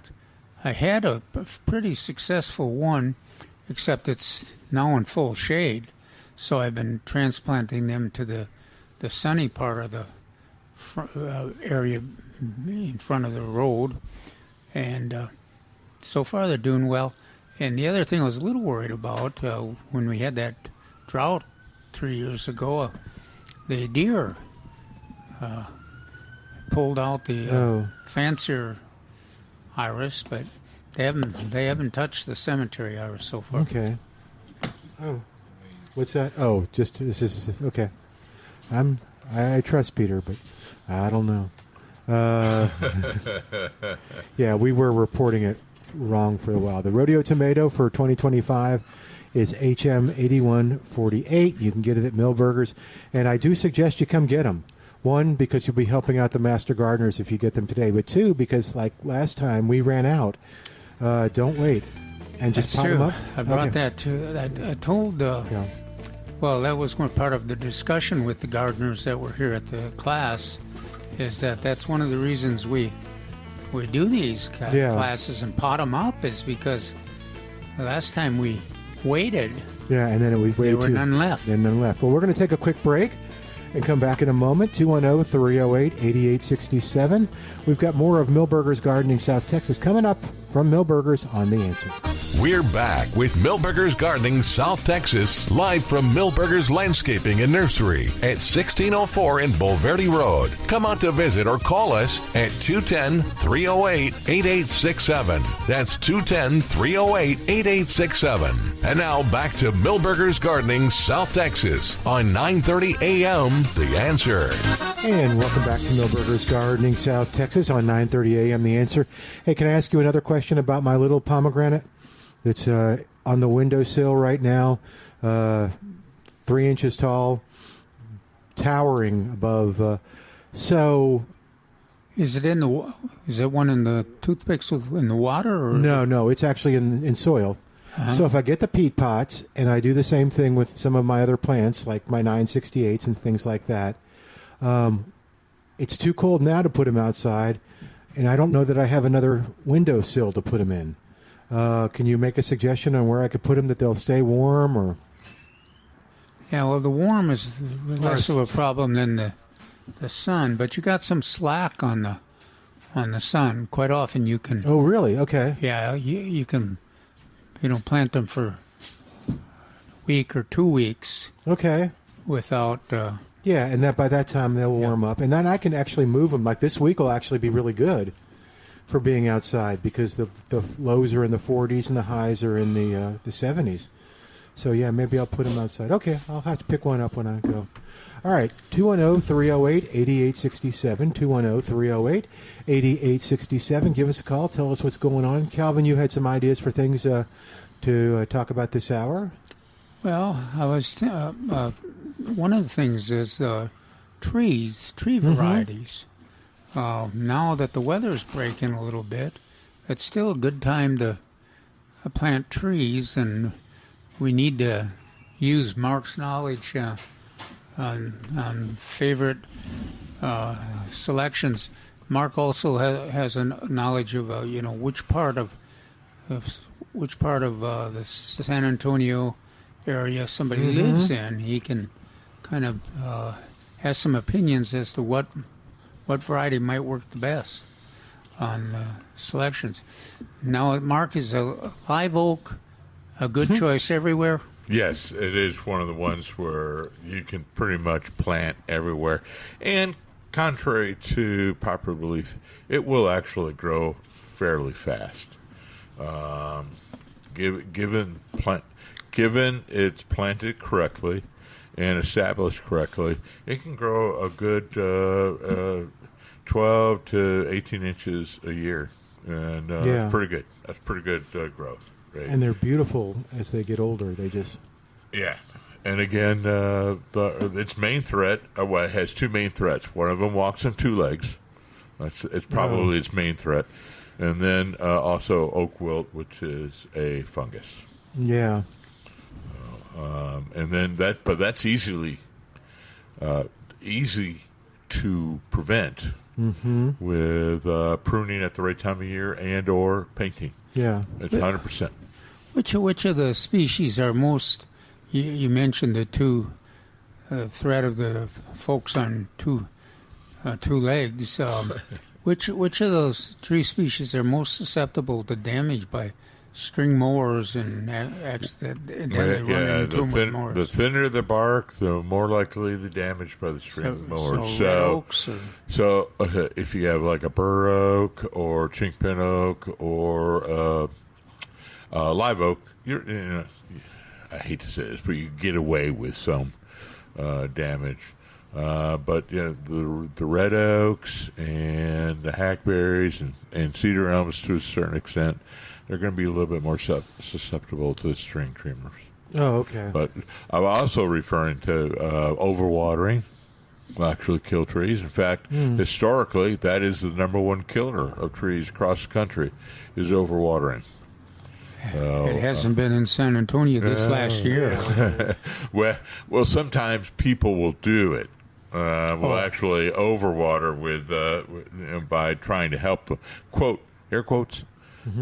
I had a pretty successful one, except it's now in full shade. So I've been transplanting them to the sunny part of the area in front of the road, and so far they're doing well. And the other thing I was a little worried about when we had that drought 3 years ago, the deer pulled out the fancier iris, but they haven't touched the cemetery iris so far. Okay. Oh, what's that? Oh, just this is okay. I'm I trust Peter, but I don't know. Yeah, we were reporting it wrong for a while. The rodeo tomato for 2025 is HM8148. You can get it at Millburgers, and I do suggest you come get them. One, because you'll be helping out the master gardeners if you get them today, but two, because like last time we ran out. Don't wait, and just pop them up. I brought that too. I told. Well, that was part of the discussion with the gardeners that were here at the class. Is that's one of the reasons we do these classes and pot them up is because the last time we waited. Yeah, and then we waited. There were none left. And none left. Well, we're going to take a quick break and come back in a moment. 210-308-8867. We've got more of Millburgers Gardening South Texas coming up from Millburgers on The Answer. We're back with Millburgers Gardening South Texas, live from Millburgers Landscaping and Nursery at 1604 in Bulverde Road. Come out to visit or call us at 210-308-8867. That's 210-308-8867. And now back to Millburgers Gardening South Texas on 930 a.m. The Answer. And welcome back to Millburgers Gardening South Texas on 930 a.m. The Answer. Hey, can I ask you another question about my little pomegranate? It's on the windowsill right now, 3 inches tall, towering above. So, is it Is it one in the toothpicks in the water? Or no, it's actually in soil. Uh-huh. So if I get the peat pots and I do the same thing with some of my other plants, like my 968s and things like that, it's too cold now to put them outside, and I don't know that I have another windowsill to put them in. Can you make a suggestion on where I could put them that they'll stay warm? Or yeah, well, the warm is less of a problem than the sun, but you got some slack on the sun. Quite often you can. Oh, really? Okay. Yeah, you can. Plant them for a week or 2 weeks. Okay. Without. Yeah, and by that time they'll warm up, and then I can actually move them. Like this week will actually be really good for being outside because the lows are in the 40s and the highs are in the 70s. So yeah, maybe I'll put them outside. Okay, I'll have to pick one up when I go. All right, 210-308-8867, 210-308-8867. Give us a call. Tell us what's going on. Calvin, you had some ideas for things to talk about this hour? Well, I was one of the things is tree varieties. Now that the weather's breaking a little bit, it's still a good time to plant trees, and we need to use Mark's knowledge on favorite selections. Mark also has a knowledge of which part of the San Antonio area somebody lives in. He can kind of has some opinions as to what variety might work the best on selections. Now, Mark, is a live oak a good choice everywhere? Yes, it is one of the ones where you can pretty much plant everywhere. And contrary to popular belief, it will actually grow fairly fast. Given it's planted correctly and established correctly, it can grow a good 12 to 18 inches a year. And that's pretty good. That's pretty good growth. Right. And they're beautiful as they get older. They just... Yeah. And again, its main threat, it has two main threats. One of them walks on two legs. It's probably its main threat. And then also oak wilt, which is a fungus. Yeah. And then that's easy to prevent with pruning at the right time of year and or painting. Yeah. It's 100%. Which of the species are most... You mentioned the two threat of the folks on two legs. Which of those tree species are most susceptible to damage by string mowers and the thinner the bark, the more likely the damage by the string mowers. So if you have like a bur oak or chinkpin oak or live oak, I hate to say this, but you get away with some damage. But the red oaks and the hackberries and cedar elms, to a certain extent, they're going to be a little bit more susceptible to the string trimmers. Oh, okay. But I'm also referring to overwatering will actually kill trees. In fact, historically, that is the number one killer of trees across the country, is overwatering. It hasn't been in San Antonio this last year. well, sometimes people will do it. Will actually overwater with by trying to help the air quotes,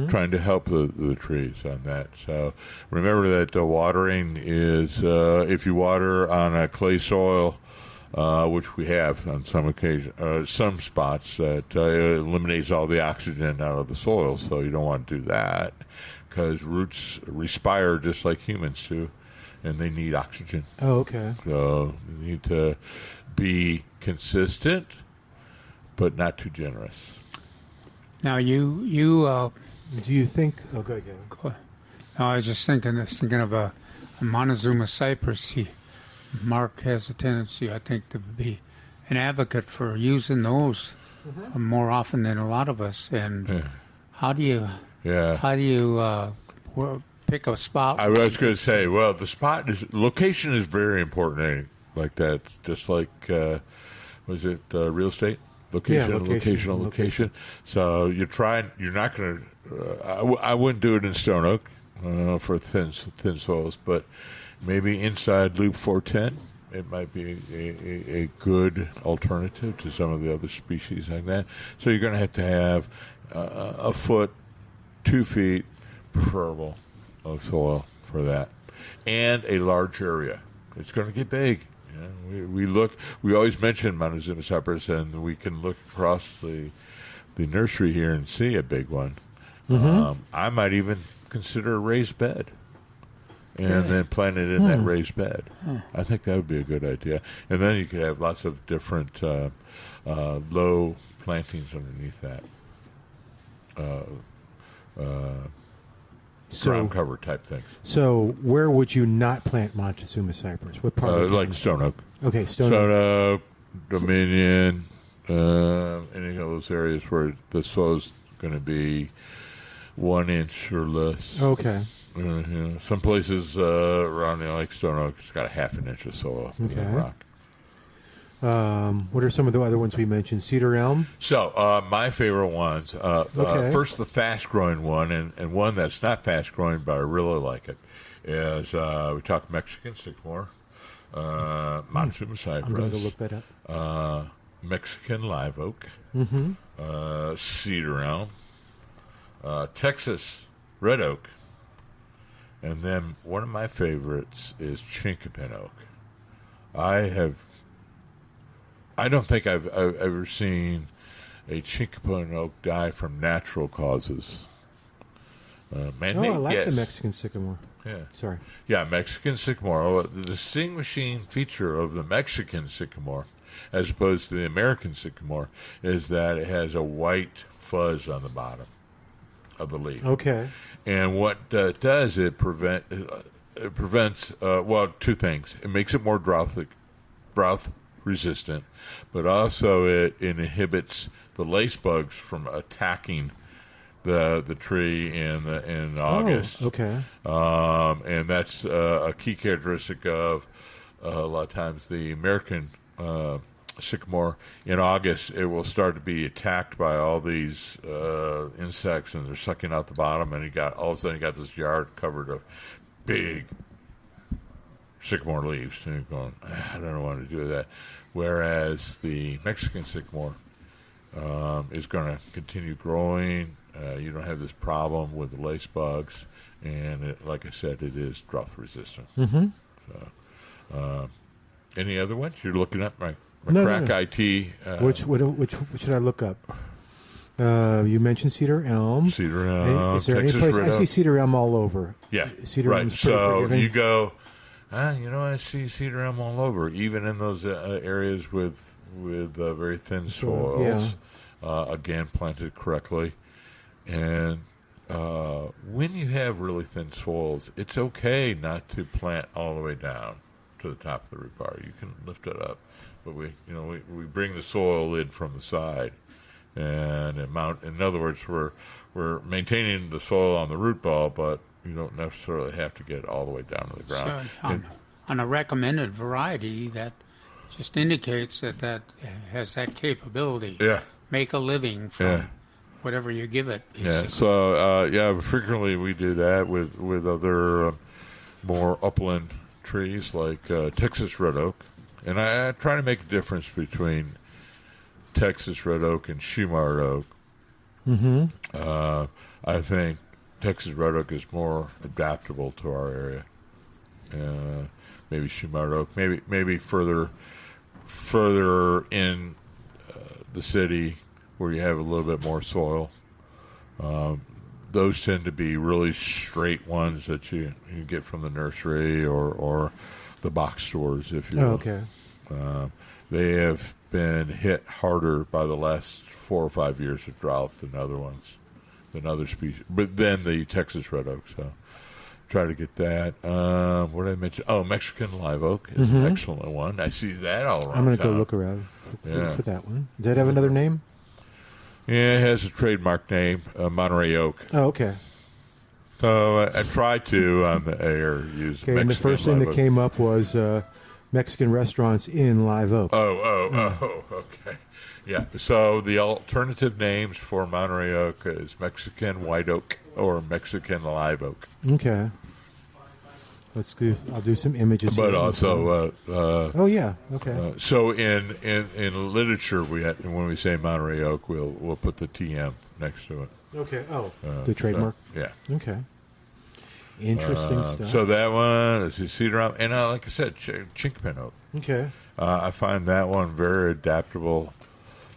trying to help the trees on that. So remember that watering is if you water on a clay soil, which we have on some occasion, some spots, that eliminates all the oxygen out of the soil. So you don't want to do that, because roots respire just like humans do, and they need oxygen. Oh, okay. So you need to be consistent, but not too generous. Now, you do you think? Oh, go ahead. No, I was just thinking of a Montezuma cypress. Mark has a tendency, I think, to be an advocate for using those more often than a lot of us. And how do you pick a spot? I was going to say, well, location is very important. Like that, just like was it real estate? Location. So you're not going to. I wouldn't do it in stone oak for thin soils, but maybe inside Loop 410, it might be a good alternative to some of the other species like that. So you're going to have a foot, 2 feet, preferable, of soil for that, and a large area. It's going to get big. We always mention Montezuma cypress, and we can look across the nursery here and see a big one. I might even consider a raised bed, and then plant it in that raised bed. I think that would be a good idea. And then you could have lots of different low plantings underneath that. Ground cover type thing. So where would you not plant Montezuma cypress? What part? Like stone oak. Okay, stone oak, Dominion, any of those areas where the soil is going to be 1 inch or less. Okay. Some places around like stone oak, it's got a 1/2 inch of soil. Okay. Rock. What are some of the other ones we mentioned? Cedar elm? So, my favorite ones. First, the fast-growing one, and one that's not fast-growing, but I really like it, is we talk Mexican sycamore, Montezuma cypress. I'm going to look that up. Mexican live oak, cedar elm, Texas red oak, and then one of my favorites is chinkapin oak. I don't think I've ever seen a chinkapin oak die from natural causes. Man-made, I like yes. the Mexican sycamore. Yeah. Sorry. Yeah, Mexican sycamore. The distinguishing feature of the Mexican sycamore, as opposed to the American sycamore, is that it has a white fuzz on the bottom of the leaf. Okay. And what does, it prevents, two things. It makes it more drought resistant, but also it inhibits the lace bugs from attacking the tree in August. Okay. And that's a key characteristic of a lot of times the American sycamore. In August, it will start to be attacked by all these insects, and they're sucking out the bottom, and all of a sudden you got this yard covered of big sycamore leaves, and you're going, I don't want to do that. Whereas the Mexican sycamore is going to continue growing. You don't have this problem with the lace bugs, and like I said, it is drought resistant. So, any other ones you're looking up? My crack No. IT. Which should I look up? You mentioned cedar elm. Cedar elm. Is there Texas any place? red I see oak. cedar elm all over. Yeah, cedar right. elm's pretty So forgiving. you go. I see cedar elm all over, even in those areas with very thin soils. Again, planted correctly, and when you have really thin soils, it's okay not to plant all the way down to the top of the root bar. You can lift it up, but we bring the soil in from the side, and in other words, we're maintaining the soil on the root ball, but you don't necessarily have to get it all the way down to the ground. So, on a recommended variety, that just indicates that has that capability. Yeah. Make a living from whatever you give it. Basically. Yeah. So frequently we do that with other more upland trees like Texas red oak, and I try to make a difference between Texas red oak and Shumard oak. Mm-hmm. I think Texas red oak is more adaptable to our area. Maybe Shumard oak, maybe further in the city where you have a little bit more soil. Those tend to be really straight ones that you get from the nursery or the box stores, if you will. Okay. They have been hit harder by the last 4 or 5 years of drought than other species, but then the Texas red oak. So try to get that. What did I mention? Oh, Mexican live oak is an excellent one. I see that all around. I'm going to go town. look around for that one. Does that have another name? Yeah, it has a trademark name, Monterey oak. Oh, okay. So I tried to on the air use Mexican And the first thing live that oak. came up was Mexican restaurants in Live Oak. Oh, okay. Yeah, so the alternative names for Monterey oak is Mexican white oak or Mexican live oak. Okay. I'll do some images. But here. also, oh yeah, okay. so in literature, when we say Monterey oak, we'll put the TM next to it. Okay. Oh, the trademark. So, yeah. Okay. Interesting stuff. So that one is the cedar elm, and like I said, chinkpin oak. Okay. I find that one very adaptable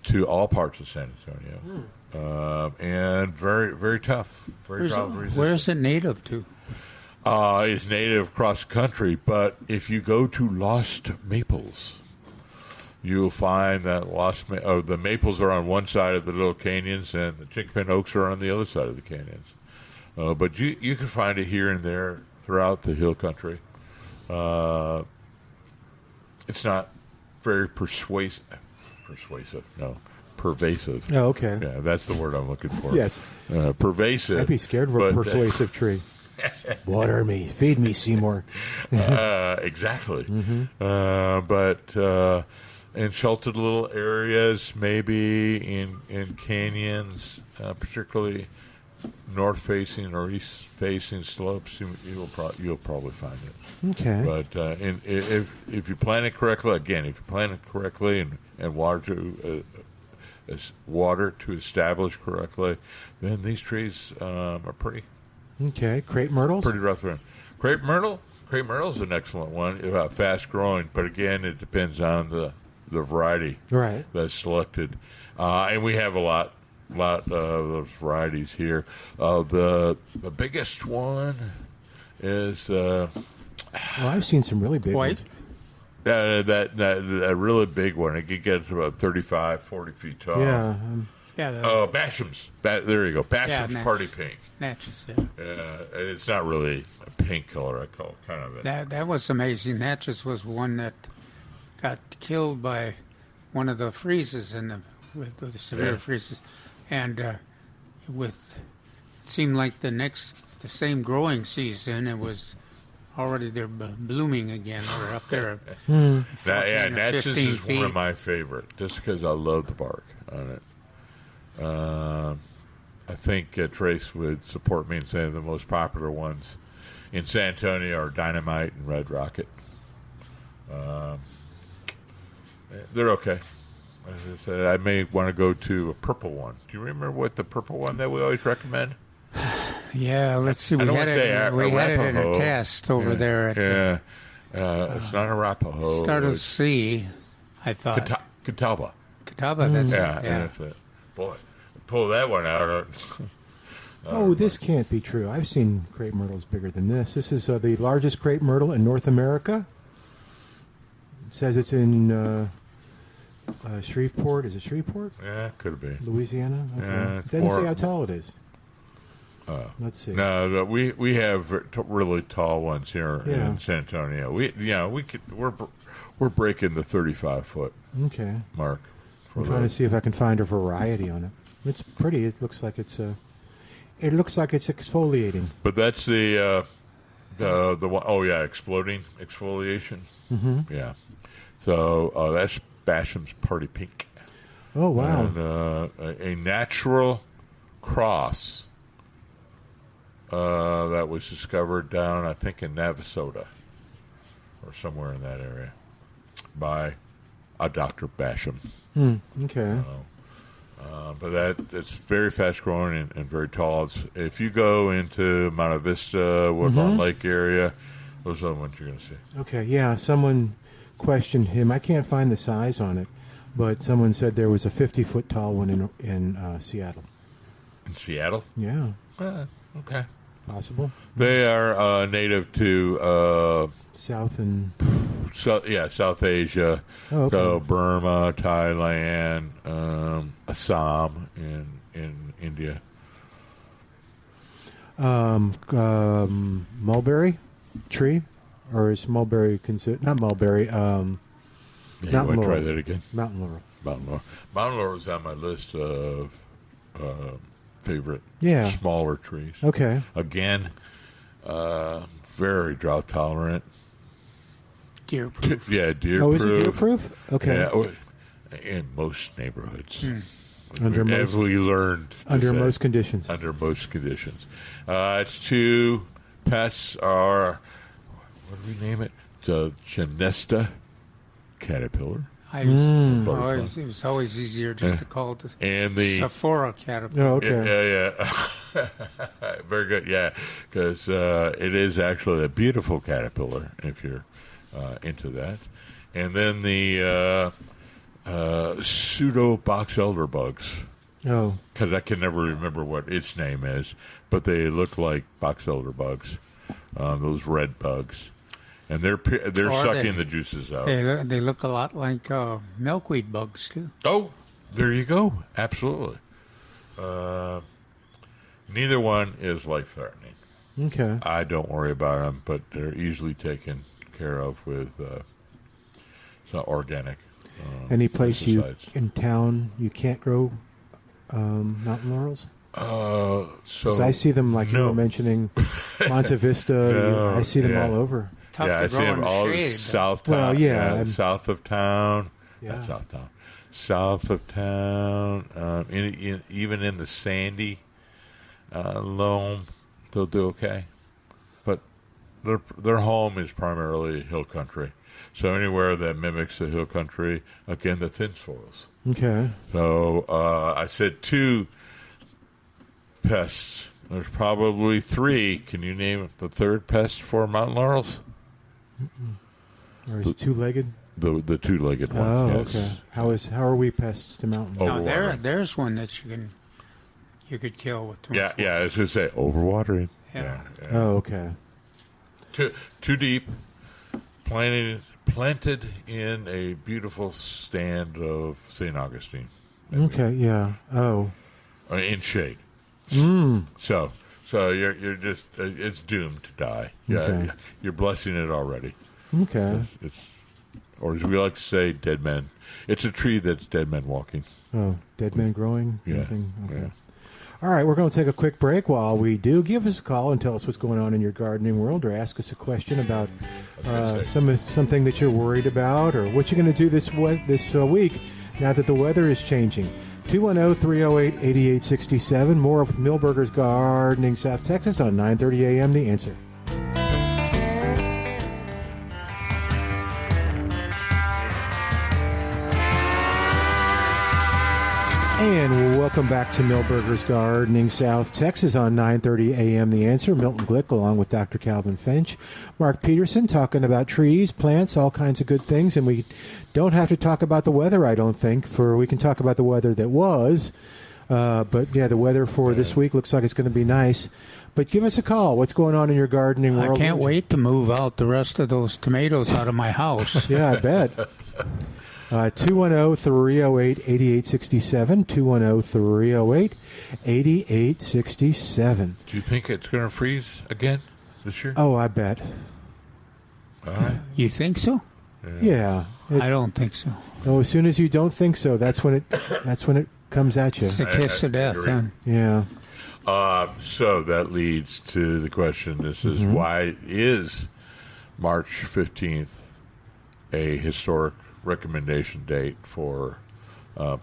to all parts of San Antonio, and very, very tough. Very drought resistant. Where is it native to? It's native across the country, but if you go to Lost Maples, you'll find that the maples are on one side of the little canyons, and the chinkpin oaks are on the other side of the canyons. But you can find it here and there throughout the hill country. It's not very pervasive. Oh, okay. Yeah, that's the word I'm looking for. Yes. Pervasive. I'd be scared of a persuasive tree. Water me, feed me, Seymour. Exactly. Mm-hmm. But in sheltered little areas, maybe in canyons, particularly north-facing or east-facing slopes, you'll probably find it. Okay. But if you plant it correctly, and water to establish correctly, then these trees are pretty. Okay. Crepe myrtles. Pretty rough around. Crepe myrtle is an excellent one. Fast growing, but again, it depends on the variety that's selected. And we have a lot of those varieties here. The biggest one is. I've seen some really big White. ones. That really big one. It could get to about 35, 40 feet tall. Yeah. Yeah. Basham's. There you go. Basham's Party Pink. Natchez, It's not really a pink color. I call it kind of a... That was amazing. Natchez was one that got killed by one of the freezes with the severe freezes, and it seemed like the same growing season, it was already they're blooming again. We're up there. Natchez is one of my favorite, just because I love the bark on it. I think Trace would support me in saying the most popular ones in San Antonio are Dynamite and Red Rocket. They're okay. As I said, I may want to go to a purple one. Do you remember what the purple one that we always recommend? Yeah, let's see. We had it in a test over there. It's not Arapaho. Start with C, I thought. Catawba. Catawba, that's it. That's it. Boy, pull that one out. This can't be true. I've seen crepe myrtles bigger than this. This is the largest crepe myrtle in North America. It says it's in Shreveport. Is it Shreveport? Yeah, could be. Louisiana? Okay. Yeah, It doesn't say how tall it is. Let's see. No, we have really tall ones here Yeah. in San Antonio. We're breaking the 35-foot Okay. mark. I'm trying to see if I can find a variety on it. It's pretty. It looks like it's exfoliating. But that's the one. Oh yeah, exfoliation. Mm-hmm. Yeah. So that's Basham's Party Pink. Oh wow. And, a natural cross that was discovered down, I think, in Navasota or somewhere in that area by a Dr. Basham. Okay. But it's very fast growing and very tall. If you go into Monte Vista, Woodlawn Lake area, those are the ones you're going to see. Okay. Yeah. Someone questioned him. I can't find the size on it, but someone said there was a 50-foot tall one in Seattle. In Seattle? Yeah. Okay. Possible. They are native to South and South Asia. Oh, okay. So Burma, Thailand, Assam in India. Mulberry tree, or is mulberry considered not mulberry? You Mountain want to try laurel. that again? Mountain laurel. Mountain laurel is on my list of favorite smaller trees. Okay. Again, very drought tolerant. Deer proof. Yeah, deer Oh, proof. is it deer proof? Okay. Yeah, in most neighborhoods. Under As most we learned. to under say. most conditions. Under most conditions. Its two pests are, what do we name it? The Genesta caterpillar. It was always easier just to call it the And the Sephora caterpillar. Oh, okay. Yeah. Very good, yeah. Because it is actually a beautiful caterpillar if you're into that. And then the pseudo box elder bugs. Oh. Because I can never remember what its name is, but they look like box elder bugs, those red bugs. And they're sucking the juices out. They look a lot like milkweed bugs, too. Oh, there you go. Absolutely. Neither one is life-threatening. Okay. I don't worry about them, but they're easily taken care of with organic. Any place pesticides. in town you can't grow mountain laurels? So I see them like you were mentioning, Monte Vista. No, I see them yeah. all over. Tough I to see grow them in the all shade. south town. Well, south of town. Yeah. Not south town. South of town. Even in the sandy loam, they'll do okay. But their home is primarily hill country. So anywhere that mimics the hill country, again, the thin soils. Okay. So I said two pests. There's probably three. Can you name the third pest for mountain laurels? Or is it two-legged? The two-legged one. Oh, yes. okay. How are we pests to mountains? Oh. Now, Overwatering. there's one that you could kill with too much water. I was going to say overwatering. Yeah. Oh, okay. Too deep. Planted in a beautiful stand of St. Augustine. maybe. Okay, yeah. Oh. In shade. So you're just it's doomed to die. Yeah, Okay. you're blessing it already. Okay. It's or as we like to say, dead men. It's a tree that's dead men walking. Oh, dead man growing? Yeah. Something? Okay. Yeah. All right, we're going to take a quick break. While we do, give us a call and tell us what's going on in your gardening world, or ask us a question about something that you're worried about, or what you're going to do this week now that the weather is changing. 210-308-8867. More with Milberger's Gardening South Texas on 9:30 a.m. The Answer. And welcome back to Milberger's Gardening South Texas on 9:30 a.m. The Answer. Milton Glueck along with Dr. Calvin Finch. Mark Peterson talking about trees, plants, all kinds of good things. And we don't have to talk about the weather, I don't think, we can talk about the weather that was. But, yeah, the weather for this week looks like it's going to be nice. But give us a call. What's going on in your gardening world? I can't wait to move out the rest of those tomatoes out of my house. Yeah, I bet. 210-308-8867. 210-308-8867. Do you think it's going to freeze again this year? Oh, I bet. All right. You think so? Yeah. I don't think so. Oh, as soon as you don't think so, that's when it comes at you. It's the kiss of death. agree. Huh? Yeah. So that leads to the question. This is why is March 15th a historic recommendation date for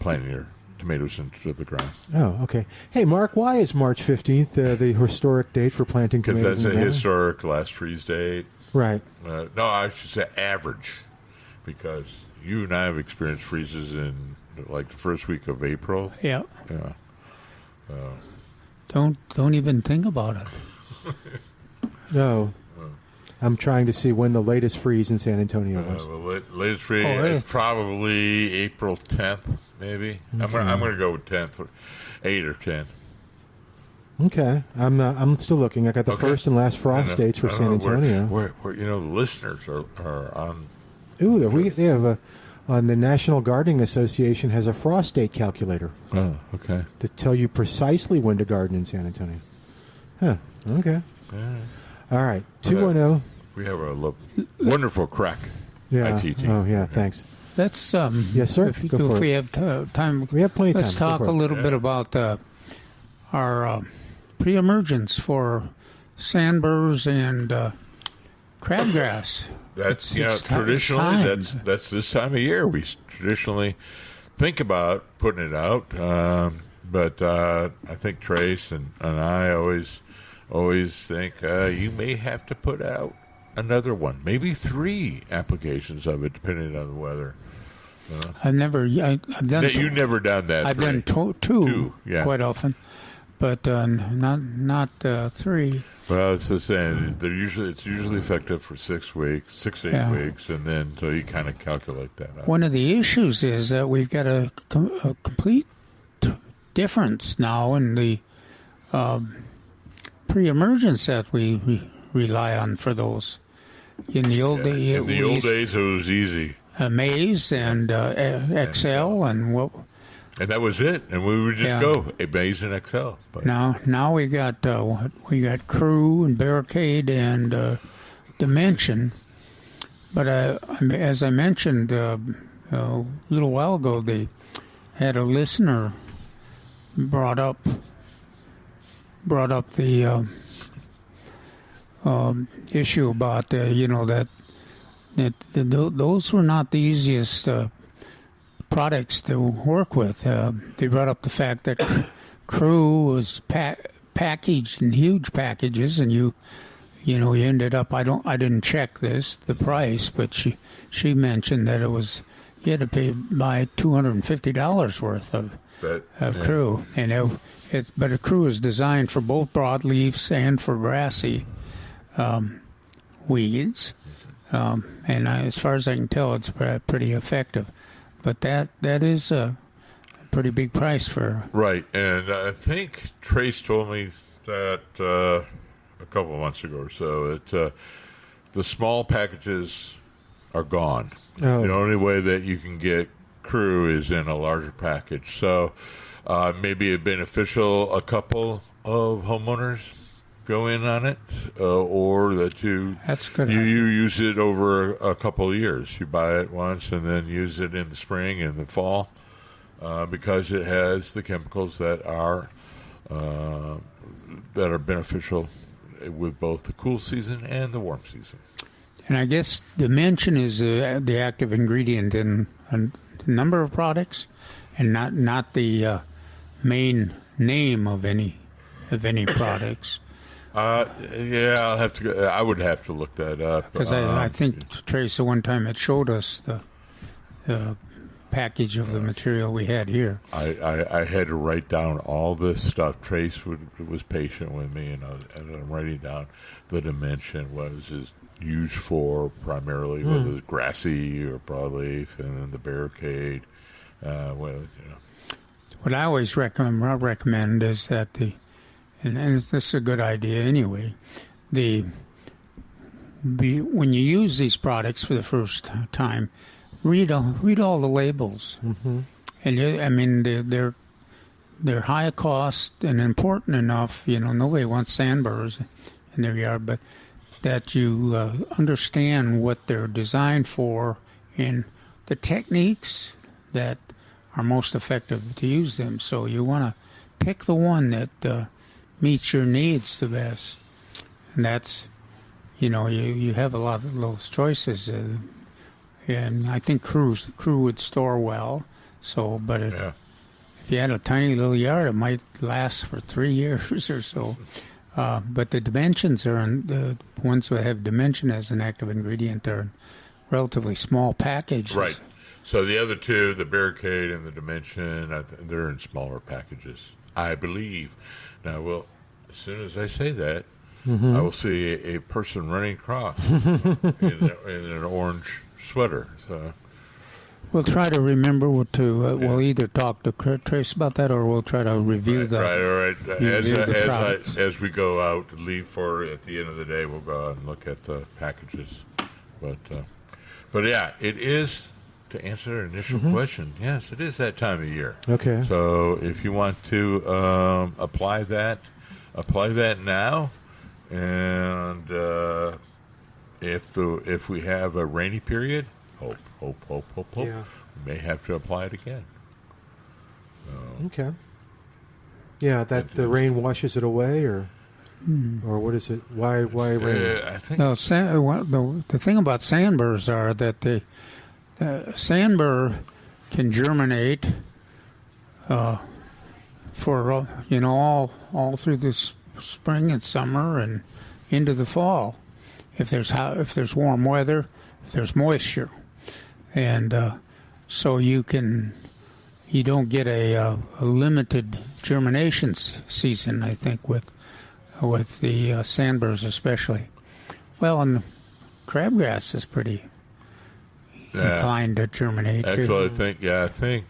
planting your tomatoes into the ground? Oh, okay. Hey, Mark, why is March 15th the historic date for planting Because tomatoes? that's a in the ground? historic last freeze date. Right. No, I should say average, because you and I have experienced freezes in like the first week of April. Yeah. Yeah. Don't even think about it. No. I'm trying to see when the latest freeze in San Antonio was. Well, latest freeze is probably April 10th, maybe. I'm going to go with 10th, 8 or 10. Okay. I'm still looking. I got the first and last frost dates for San Antonio. Where the listeners are on. Ooh, they have the National Gardening Association has a frost date calculator. Oh, okay. To tell you precisely when to garden in San Antonio. Huh. Okay. All right. 210. We have a wonderful crack. Yeah. ITT. Oh, yeah. Thanks. Let's Yes, sir. If Go for we it. have time, We have plenty of time. let's Go talk for a it. little bit about our pre-emergence for sandburrs and crabgrass. That's It's traditionally time. that's this time of year. We traditionally think about putting it out, but I think Trace and I always think you may have to put out another one, maybe 3 applications of it, depending on the weather. I've done. You've never done that. I've Trey. done two yeah. quite often, but not 3. Well, it's the same. It's usually effective for 6 weeks, 6 to 8 weeks, and then so you kind of calculate that out. One of the issues is that we've got a complete difference now in the pre-emergence that we rely on for those. In the old days, in the old days, it was easy. Maize and Excel and what. And that was it, and we would just go Maize and Excel. But Now we got Crew and Barricade and Dimension, but as I mentioned a little while ago, they had a listener brought up the issue about that those were not the easiest products to work with. They brought up the fact that Crew was packaged in huge packages, and you ended up. I didn't check the price, but she mentioned that it was you had to buy $250 worth of Crew, and but a Crew is designed for both broadleafs and for grassy weeds, and as far as I can tell, it's pretty effective. But that is a pretty big price for... Right, and I think Trace told me that a couple of months ago or so that the small packages are gone. Oh. The only way that you can get Crew is in a larger package. So maybe a beneficial, a couple of homeowners go in on it, or that That's good. you use it over a couple of years. You buy it once and then use it in the spring and the fall, because it has the chemicals that are beneficial with both the cool season and the warm season. And I guess Dimension is the active ingredient in a number of products, and not the main name of any products. Yeah, I'll have to. I would have to look that up Because I think Trace one time it showed us the package of the material we had here. I had to write down all this stuff. Trace was patient with me, and I'm writing down the dimension. What is it used for primarily? Whether it's grassy or broadleaf, and then the barricade. What I always recommend is that and this is a good idea anyway. When you use these products for the first time, read all the labels. Mm-hmm. And they're high cost and important enough. Nobody wants sandburrs in their yard, but that you understand what they're designed for and the techniques that are most effective to use them. So you want to pick the one that meets your needs the best. And that's, you have a lot of those choices. And I think crew would store well. So, but if you had a tiny little yard, it might last for 3 years or so. But the dimensions the ones that have dimension as an active ingredient are relatively small packages. Right. So the other two, the barricade and the dimension, they're in smaller packages, I believe. Now, as soon as I say that, I will see a person running across in an orange sweater. So we'll try to remember we'll either talk to Trace about that, or we'll try to review the. Right. As we go out to leave for at the end of the day, we'll go out and look at the packages. But yeah, it is. To answer our initial question, yes, it is that time of year. Okay. So if you want to apply that now, and if we have a rainy period, hope, yeah, we may have to apply it again. Okay. Yeah, the rain washes it away, or what is it? Why rain? I think the thing about sandburrs are that the sandburr can germinate for all through this spring and summer and into the fall, if there's warm weather, if there's moisture, and so you don't get a limited germination season. I think with the sandburrs especially. Well, and crabgrass is pretty inclined to germinate. Actually, I think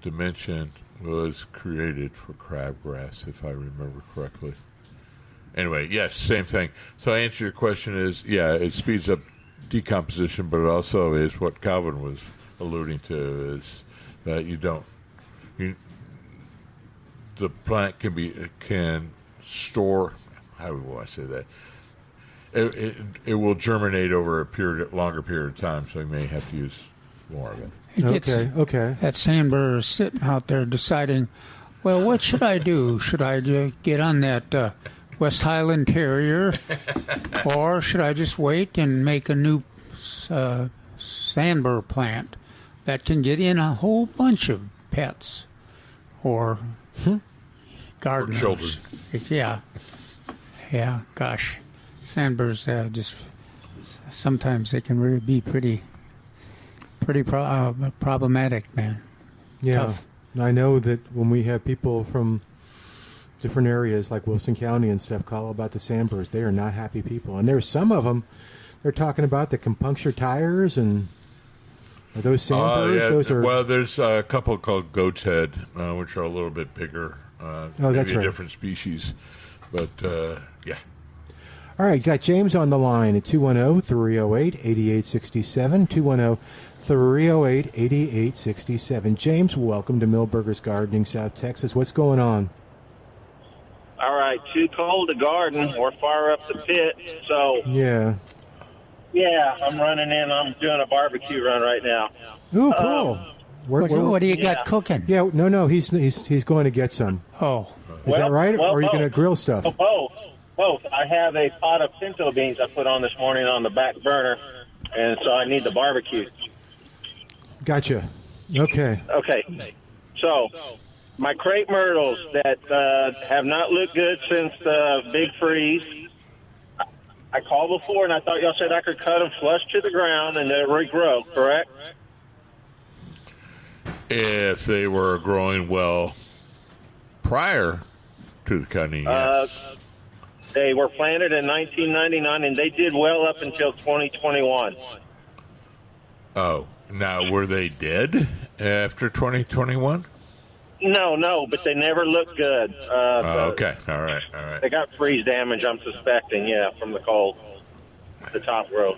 dimension was created for crabgrass, if I remember correctly. Anyway, yes, same thing. So answer your question is, it speeds up decomposition, but it also is what Calvin was alluding to, is that the plant can store, how do I say that? It will germinate over a longer period of time, so you may have to use more of it. Okay. That sandburr is sitting out there deciding, well, what should I do? Should I get on that West Highland Terrier, or should I just wait and make a new sandburr plant that can get in a whole bunch of pets or gardeners? Or children. Yeah, gosh. Sandburrs just sometimes they can really be pretty problematic, man. Yeah, Tough. I know that when we have people from different areas like Wilson County and stuff call about the sandburrs, they are not happy people. And there's some of them they're talking about that can puncture tires, and are those sandburrs? Those are. Well, there's a couple called goat's head, which are a little bit bigger. That's right. A different species, but yeah. All right, got James on the line at 210-308-8867, 210-308-8867. James, welcome to Milberger's Gardening, South Texas. What's going on? All right, too cold to garden or fire up the pit, so... Yeah, I'm running in. I'm doing a barbecue run right now. Ooh, cool. What do you got cooking? Yeah, no, he's going to get some. Oh. Is that right, or are you going to grill stuff? Both. I have a pot of pinto beans I put on this morning on the back burner, and so I need the barbecue. Gotcha. Okay. So, my crepe myrtles that have not looked good since the big freeze, I called before, and I thought y'all said I could cut them flush to the ground and they'll regrow, correct? If they were growing well prior to the cutting, yes. They were planted in 1999, and they did well up until 2021. Oh, now were they dead after 2021? No, but they never looked good. Okay, all right. They got freeze damage, I'm suspecting, from the cold, the top row.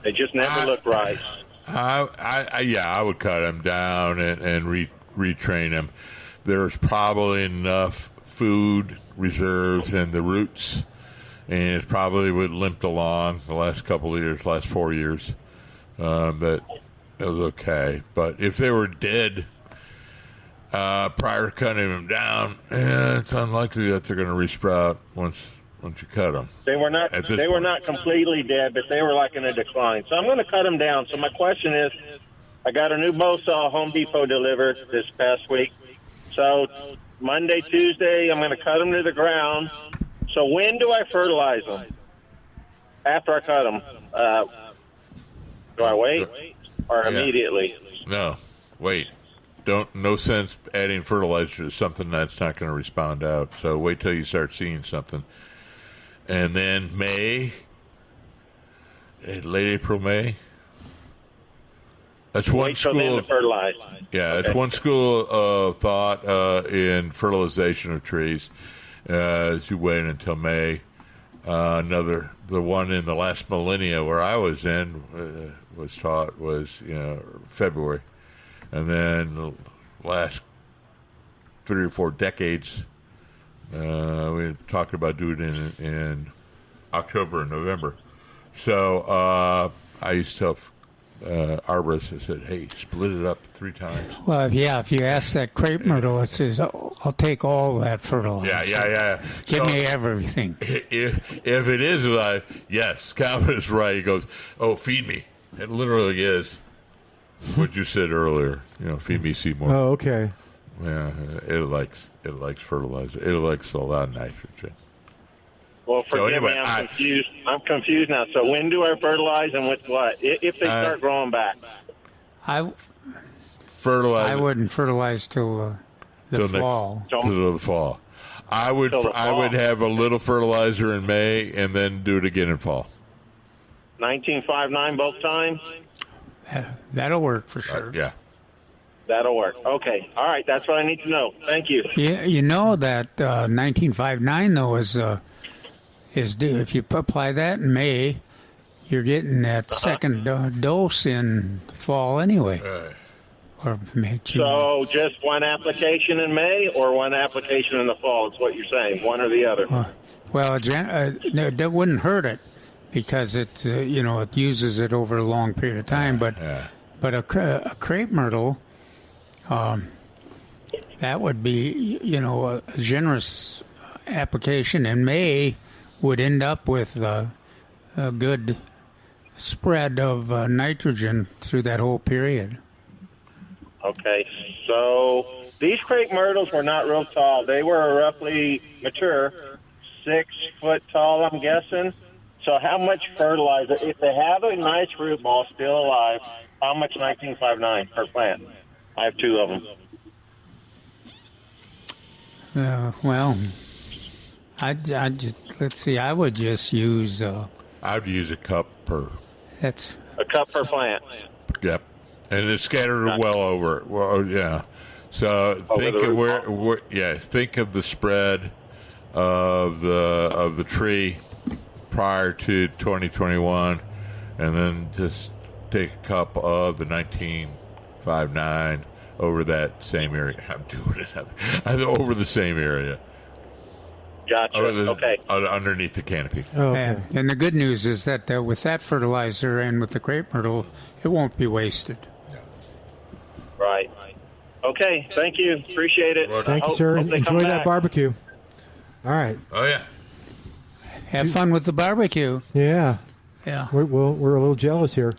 They just never looked right. I would cut them down and retrain them. There's probably enough food reserves in the roots, and it probably would limped along the last couple of years, last 4 years. But it was okay. But if they were dead prior to cutting them down, it's unlikely that they're going to resprout once you cut them. They were not. They were not completely dead, but they were like in a decline. So I'm going to cut them down. So my question is, I got a new bow saw Home Depot delivered this past week. So Monday, Tuesday, I'm going to cut them to the ground. So when do I fertilize them? After I cut them, do I wait or immediately? No, wait. No sense adding fertilizer to something that's not going to respond out. So wait till you start seeing something. And then May, late April, May. That's one wait till school. Then to fertilize. Yeah, okay. It's one school of thought in fertilization of trees. As you wait until May. The one in the last millennia where I was in was taught was February, and then the last 3 or 4 decades we talked about doing it in October and November. So I used to tell arborists, I said, hey, split it up 3 times. Well, if you ask that crepe myrtle, it says, I'll take all that fertilizer. Yeah. Give me everything. If it is alive, yes, Calvin is right. He goes, oh, feed me. It literally is what you said earlier. Feed me, Seymour. Oh, okay. Yeah, it likes fertilizer. It likes a lot of nitrogen. Well, forgive me, I'm confused. I'm confused now. So when do I fertilize and with what? If they start growing back? I wouldn't fertilize till the fall. Till the fall. I would have a little fertilizer in May and then do it again in fall. 1959 both times? That'll work for sure. Yeah. That'll work. Okay. All right. That's what I need to know. Thank you. Yeah, you know that 1959 though is due. If you apply that in May, you're getting that second dose in fall anyway. Or May, June. So just one application in May or one application in the fall is what you're saying, one or the other? That wouldn't hurt it because it it uses it over a long period of time. But a crepe myrtle, that would be a generous application in May. Would end up with a good spread of nitrogen through that whole period. Okay, so these crepe myrtles were not real tall. They were roughly mature, 6 foot tall, I'm guessing. So how much fertilizer, if they have a nice root ball still alive, how much 1959 per plant? I have 2 of them. I just let's see. I would just use. I'd use a cup per. That's a cup per plant. Yep, and it's scattered well over. Well, yeah. So think of think of the spread of the tree prior to 2021, and then just take a cup of the 1959 over that same area. I'm doing it. Over the same area. Gotcha. Okay. Underneath the canopy. Oh, okay. And the good news is that with that fertilizer and with the crepe myrtle, it won't be wasted. Yeah. Right. Okay. Thank you. Appreciate it. Thank you, sir. Enjoy that barbecue. All right. Oh, yeah. Have fun with the barbecue. Yeah. Yeah. We're a little jealous here.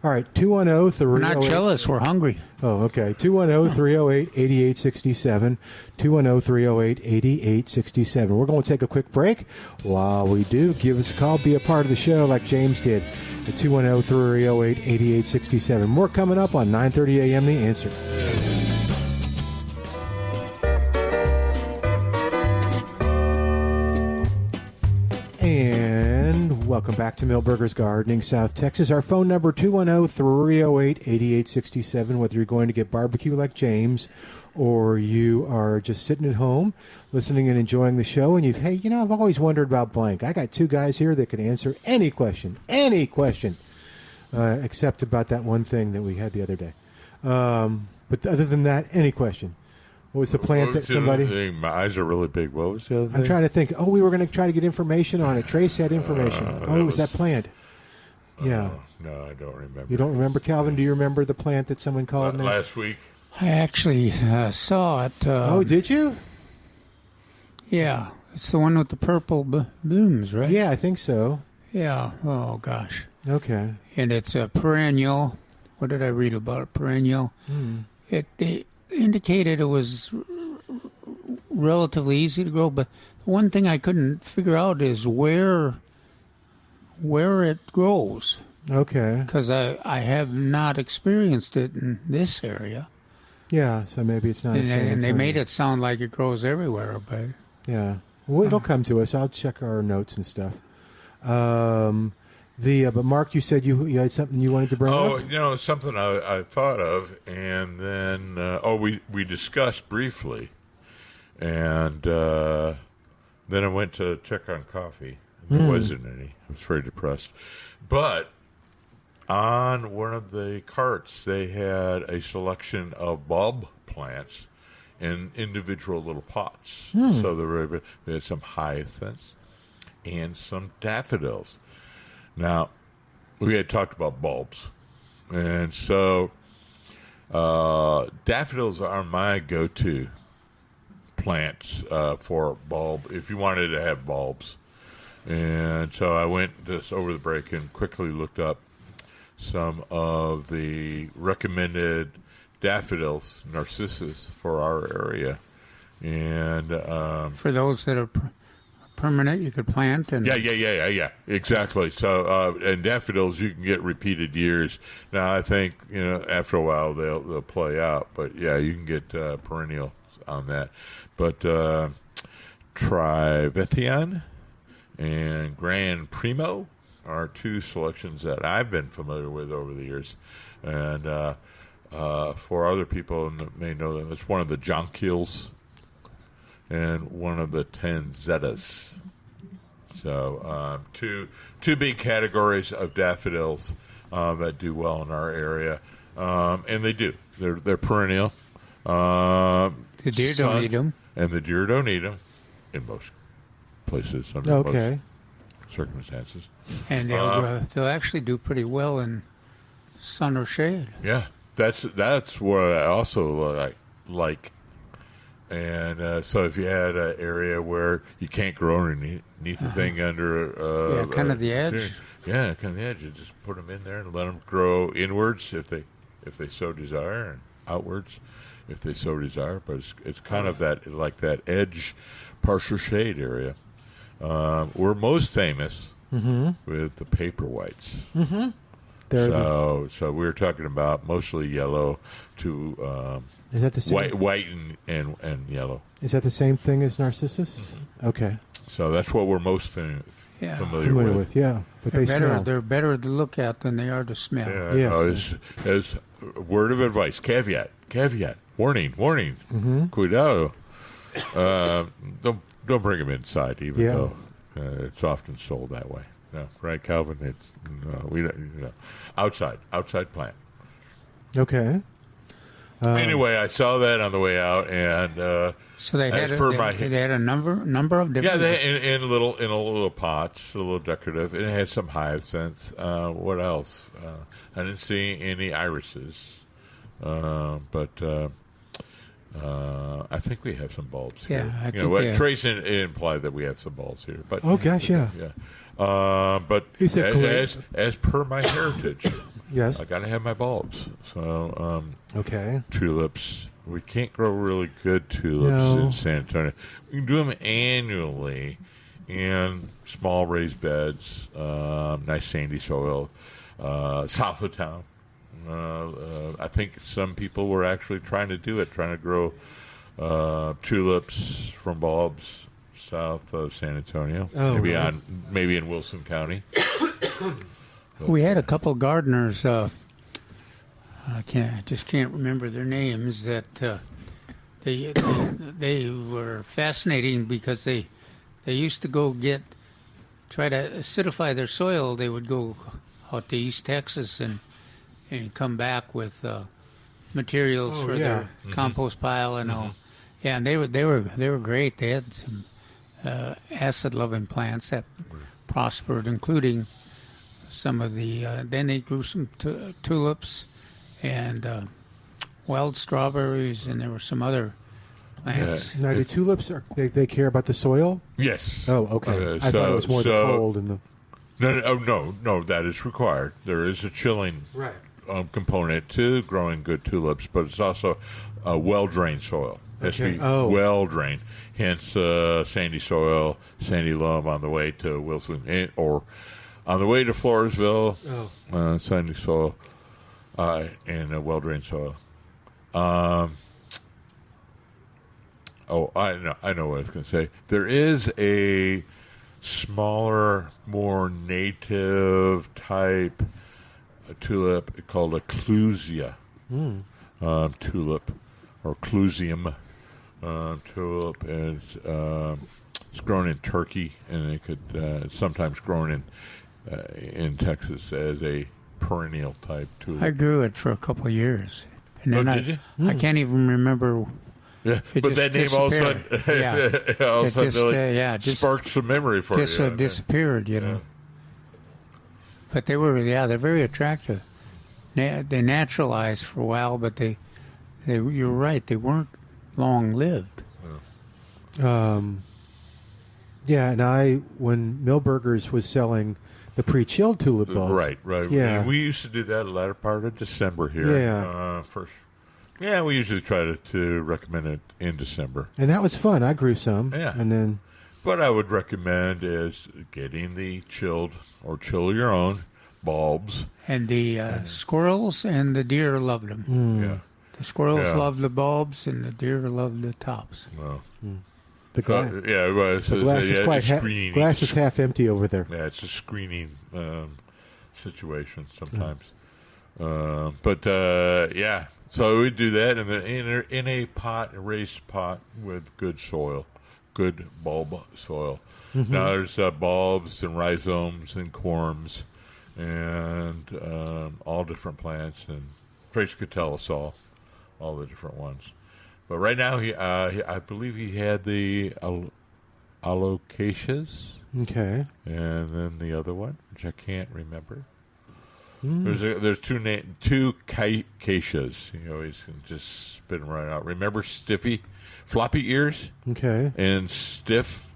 All right, 210-308. We're not jealous. We're hungry. Oh, okay. 210-308-8867. 210-308-8867. We're going to take a quick break. While we do, give us a call. Be a part of the show like James did at 210-308-8867. More coming up on 9:30 a.m. The Answer. And welcome back to Milberger's Gardening, South Texas. Our phone number, 210-308-8867. Whether you're going to get barbecue like James or you are just sitting at home listening and enjoying the show and I've always wondered about blank. I got 2 guys here that can answer any question. except about that one thing that we had the other day. But other than that, any question? What was the plant that somebody... My eyes are really big. What was the other thing? I'm trying to think. Oh, we were going to try to get information on it. Trace had information. It was that plant. Yeah. No, I don't remember. You don't remember, Calvin? Do you remember the plant that someone called last week? I actually saw it. Oh, did you? Yeah. It's the one with the purple blooms, right? Yeah, I think so. Yeah. Oh, gosh. Okay. And it's a perennial. What did I read about it? Perennial. They indicated it was relatively easy to grow, but the one thing I couldn't figure out is where it grows. Okay. Because I have not experienced it in this area. Yeah, so maybe it's not. And they made it sound like it grows everywhere, but yeah, well, it'll come to us. I'll check our notes and stuff. But Mark, you said you had something you wanted to bring up? Oh, something I thought of, and then we discussed briefly, and then I went to check on coffee. There wasn't any. I was very depressed. But on one of the carts, they had a selection of bulb plants in individual little pots. So they had some hyacinths and some daffodils. Now, we had talked about bulbs, and so daffodils are my go-to plants for bulb, if you wanted to have bulbs. And so I went just over the break and quickly looked up some of the recommended daffodils, narcissus, for our area. And for those that are permanent, you could plant. And yeah, exactly. So and daffodils you can get repeated years. Now I think after a while they'll play out, but yeah, you can get perennial on that. But Trivetian and Grand Primo are two selections that I've been familiar with over the years, and for other people that may know them, it's one of the jonquils and one of the tanzettas. So two big categories of daffodils that do well in our area, and they do. They're perennial. The deer don't eat them, and the deer don't eat them in most places under most circumstances. And they'll actually do pretty well in sun or shade. Yeah, that's what I also like. And so if you had an area where you can't grow underneath the thing under kind of the edge. Yeah, kind of the edge. You just put them in there and let them grow inwards if they so desire, and outwards if they so desire. But it's kind of that edge, partial shade area. We're most famous with the paperwhites. So we were talking about mostly yellow to is that the same? white and yellow. Is that the same thing as narcissus? Okay. So that's what we're most familiar with. Yeah, but they're better. Smell. They're better to look at than they are to smell. Yeah, yes. As word of advice, caveat, warning, cuidado. Don't bring them inside, even though it's often sold that way. No, right, Calvin? It's we don't. Outside plant. Okay. Anyway, I saw that on the way out, and so they had a number of different. Yeah, in little pots, a little decorative, and it had some hyacinth. What else? I didn't see any irises, but I think we have some bulbs here. I think Trace implied that we have some bulbs here, but yeah. But as per my heritage. Yes. I got to have my bulbs. So, okay. Tulips. We can't grow really good tulips in San Antonio. We can do them annually in small raised beds, nice sandy soil, south of town. I think some people were actually trying to grow tulips from bulbs south of San Antonio, maybe in Wilson County. We had a couple gardeners. I just can't remember their names. That they were fascinating because they used to go try to acidify their soil. They would go out to East Texas and come back with materials for their compost pile and all. Yeah, and they were great. They had some acid-loving plants that prospered, including some of the. Then they grew some tulips and wild strawberries, and there were some other plants. Now, the tulips they care about the soil? Yes. Oh, okay. I thought it was more the cold and the. No, that is required. There is a chilling component to growing good tulips, but it's also a well-drained soil. It has to be well-drained. Hence, sandy soil, sandy loam on the way to Wilson, or on the way to Floresville, sandy soil and a well-drained soil. I know what I was going to say. There is a smaller, more native type tulip called a clusia tulip, or clusium tulip, and it's grown in Turkey, and it could it's sometimes grown in Texas as a perennial type tulip. I grew it for a couple of years, and then did you? I can't even remember. Yeah, it but that name all of a sudden, just sparked some memory for you. Just disappeared, you know. But they're very attractive. They naturalized for a while, but you're right, they weren't long lived. And when Milberger's was selling the pre-chilled tulip bulbs. Right. Yeah. We used to do that the latter part of December here. Yeah. We usually try to recommend it in December. And that was fun. I grew some. Yeah. And then. What I would recommend is getting the chilled or chill your own bulbs. And the squirrels and the deer loved them. Yeah. The squirrels loved the bulbs, and the deer loved the tops. Well. The glass, the glass is half empty over there. Yeah, it's a screening situation sometimes. So we do that in a raised pot with good soil, good bulb soil. Mm-hmm. Now there's bulbs and rhizomes and corms and all different plants, and Trace could tell us all the different ones. But right now, I believe he had the alocasias. Okay. And then the other one, which I can't remember. There's two acacias. You always can just spit them right out. Remember floppy ears? Okay. And stiff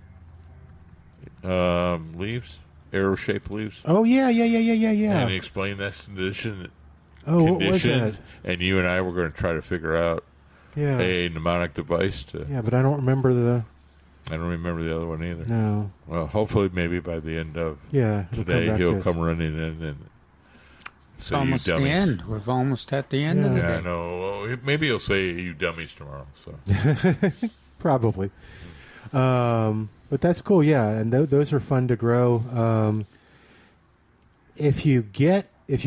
leaves, arrow-shaped leaves. Oh, yeah. And he explained that condition. What was that? And you and I were going to try to figure out a mnemonic device to. Yeah, but I don't remember the other one either. No. Well, hopefully, maybe by the end of today, he'll come running in and. It's almost the end. We're almost at the end of the day. I know. Well, maybe he'll say you dummies tomorrow. So. Probably. But that's cool. Yeah, and those are fun to grow. If you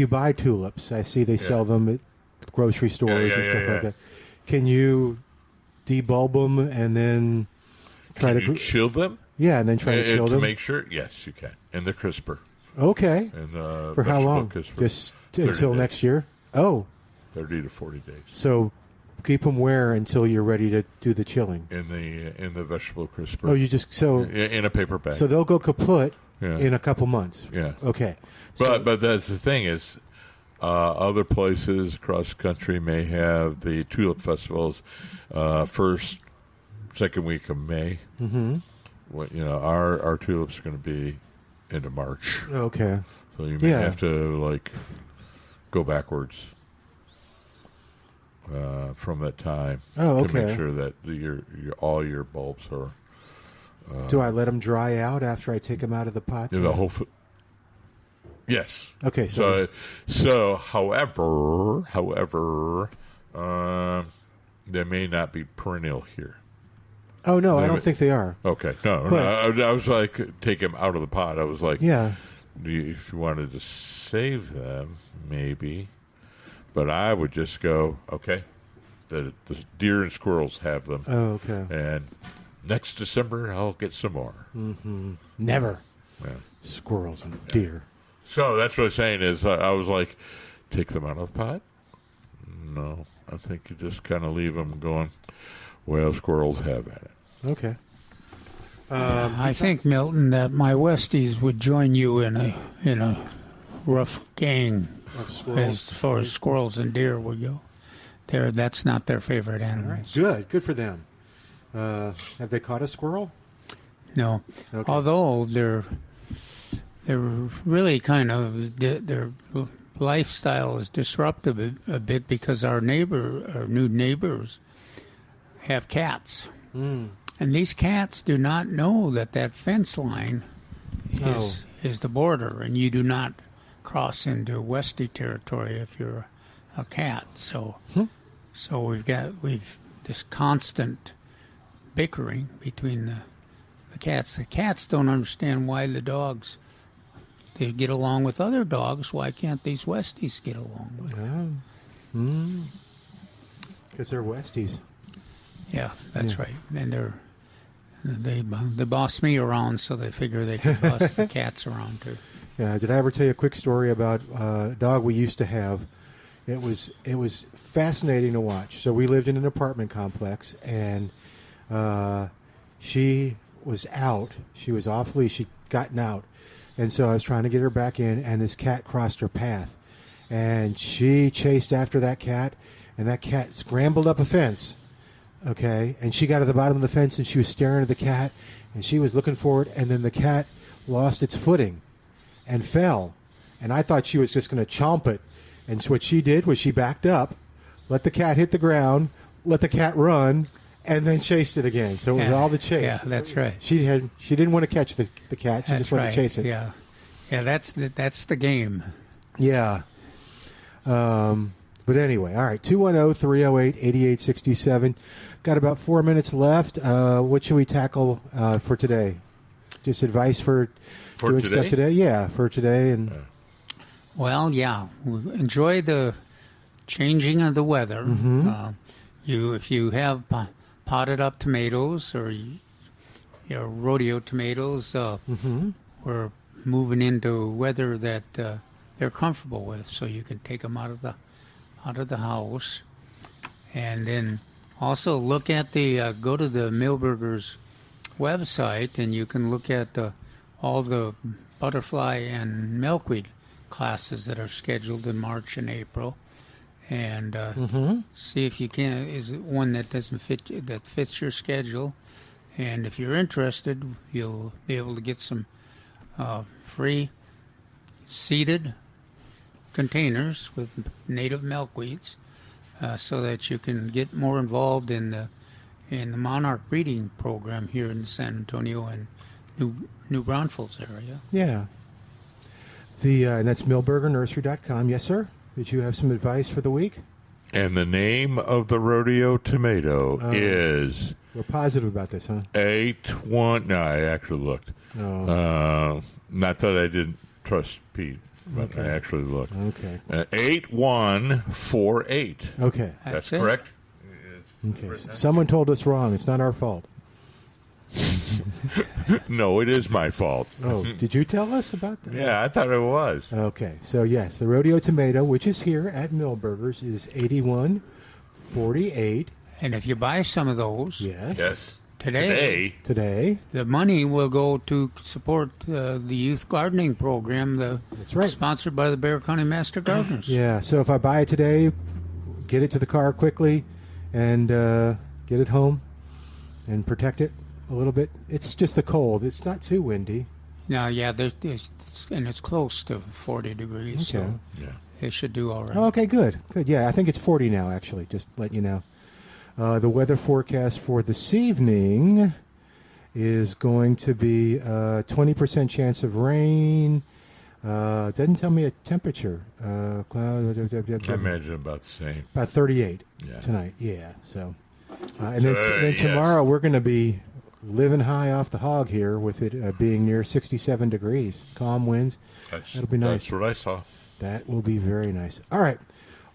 buy tulips, I see they sell them at grocery stores and stuff like that. Can you debulb them and then try to chill them? Yeah, and then try to chill them? To make sure? Yes, you can. And the crisper. Okay. And for how long? Crisper. Just until next year? Oh. 30 to 40 days. So keep them where until you're ready to do the chilling? In the vegetable crisper. Oh, you just in a paper bag. So they'll go kaput in a couple months. Yeah. Okay. But that's the thing is, other places across the country may have the tulip festivals second week of May. Mm-hmm. Our tulips are going to be into March. Okay. So you may have to go backwards from that time to make sure that all your bulbs are. Do I let them dry out after I take them out of the pot? The whole. Yes. Okay. So, however, they may not be perennial here. Oh no, I don't think they are. Okay, no. I was like, take them out of the pot. I was like, if you wanted to save them, maybe. But I would just go, okay, the deer and squirrels have them. Oh, okay. And next December, I'll get some more. Mm-hmm. Never. Yeah. Squirrels and deer. So that's what I'm saying is I was like, take them out of the pot? No. I think you just kind of leave them going, well, squirrels have at it. Okay. I think, Milton, that my Westies would join you in a rough gang as far as squirrels and deer would go. That's not their favorite animals. All right. Good for them. Have they caught a squirrel? No. Okay. Although they're really kind of their lifestyle is disrupted a bit because our new neighbors have cats. And these cats do not know that fence line is the border, and you do not cross into Westie territory if you're a cat. So we've this constant bickering between the cats. The cats don't understand why the dogs they get along with other dogs. Why can't these Westies get along with them? Because they're Westies. Yeah, that's right. And they boss me around, so they figure they can boss the cats around too. Yeah. Did I ever tell you a quick story about a dog we used to have? It was fascinating to watch. So we lived in an apartment complex, and she was out. She was off leash. She'd gotten out, and so I was trying to get her back in, and this cat crossed her path, and she chased after that cat, and that cat scrambled up a fence. Okay, and she got to the bottom of the fence, and she was staring at the cat, and she was looking for it, and then the cat lost its footing and fell, and I thought she was just going to chomp it, and so what she did was she backed up, let the cat hit the ground, let the cat run, and then chased it again. So it was all the chase. Yeah, that's right. She didn't want to catch the cat. She just wanted to chase it. Yeah, that's the game. Yeah. But anyway, all right, 210-308-8867. Got about 4 minutes left. What should we tackle for today? Just advice for doing today? stuff today? Yeah, for today. And Well, yeah, enjoy the changing of the weather. If you have potted up tomatoes or your rodeo tomatoes, we're moving into weather that they're comfortable with, so you can take them out of the house. And then also look at go to the Milberger's website, and you can look at all the butterfly and milkweed classes that are scheduled in March and April, and see if you can is it one that fits your schedule. And if you're interested, you'll be able to get some free seeded containers with native milkweeds, so that you can get more involved in the monarch breeding program here in the San Antonio and New Braunfels area. yeah. And that's milbergernursery.com. Yes, sir? Did you have some advice for the week? And the name of the rodeo tomato is... We're positive about this, huh? 8-1... No, I actually looked. Not that I didn't trust Pete, but I actually looked. Okay. 8148. Okay. That's it. correct. Okay. Someone told us wrong. It's not our fault. No, it is my fault. Oh, did you tell us about that? Yeah, I thought it was. Okay. So, yes, the rodeo tomato, which is here at Milberger's, is 8148. And if you buy some of those Yes. today, Today. the money will go to support the youth gardening program. That's right. Sponsored by the Bexar County Master Gardeners. Yeah. So if I buy it today, get it to the car quickly and get it home and protect it a little bit. It's just the cold. It's not too windy. Now, yeah, and it's close to 40 degrees, Okay. so they should do all right. Okay, good. Good. Yeah, I think it's 40 now, actually, just to let you know. The weather forecast for this evening is going to be 20% chance of rain. Doesn't tell me a temperature. I imagine about the same. About 38 tonight. Yeah. So, and then tomorrow we're going to be living high off the hog here with it being near 67 degrees. Calm winds. That'll be nice. That's what I saw. That will be very nice. All right.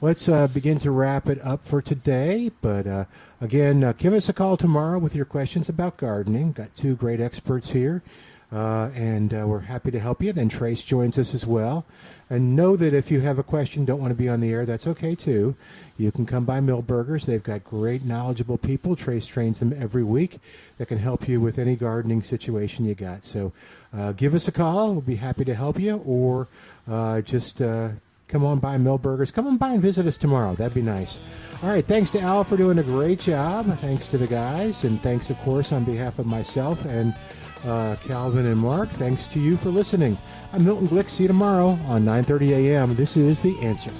Let's begin to wrap it up for today. But again, give us a call tomorrow with your questions about gardening. Got two great experts here. and we're happy to help you. Then Trace joins us as well. And know that if you have a question, don't want to be on the air, that's okay too. You can come by Millburgers. They've got great, knowledgeable people. Trace trains them every week that can help you with any gardening situation you got. So give us a call. We'll be happy to help you, or just come on by Millburgers. Come on by and visit us tomorrow. That'd be nice. All right, thanks to Al for doing a great job. Thanks to the guys, and thanks, of course, on behalf of myself and Calvin and Mark. Thanks to you for listening. I'm Milton Glueck. See you tomorrow on 9:30 a.m. This is The Answer.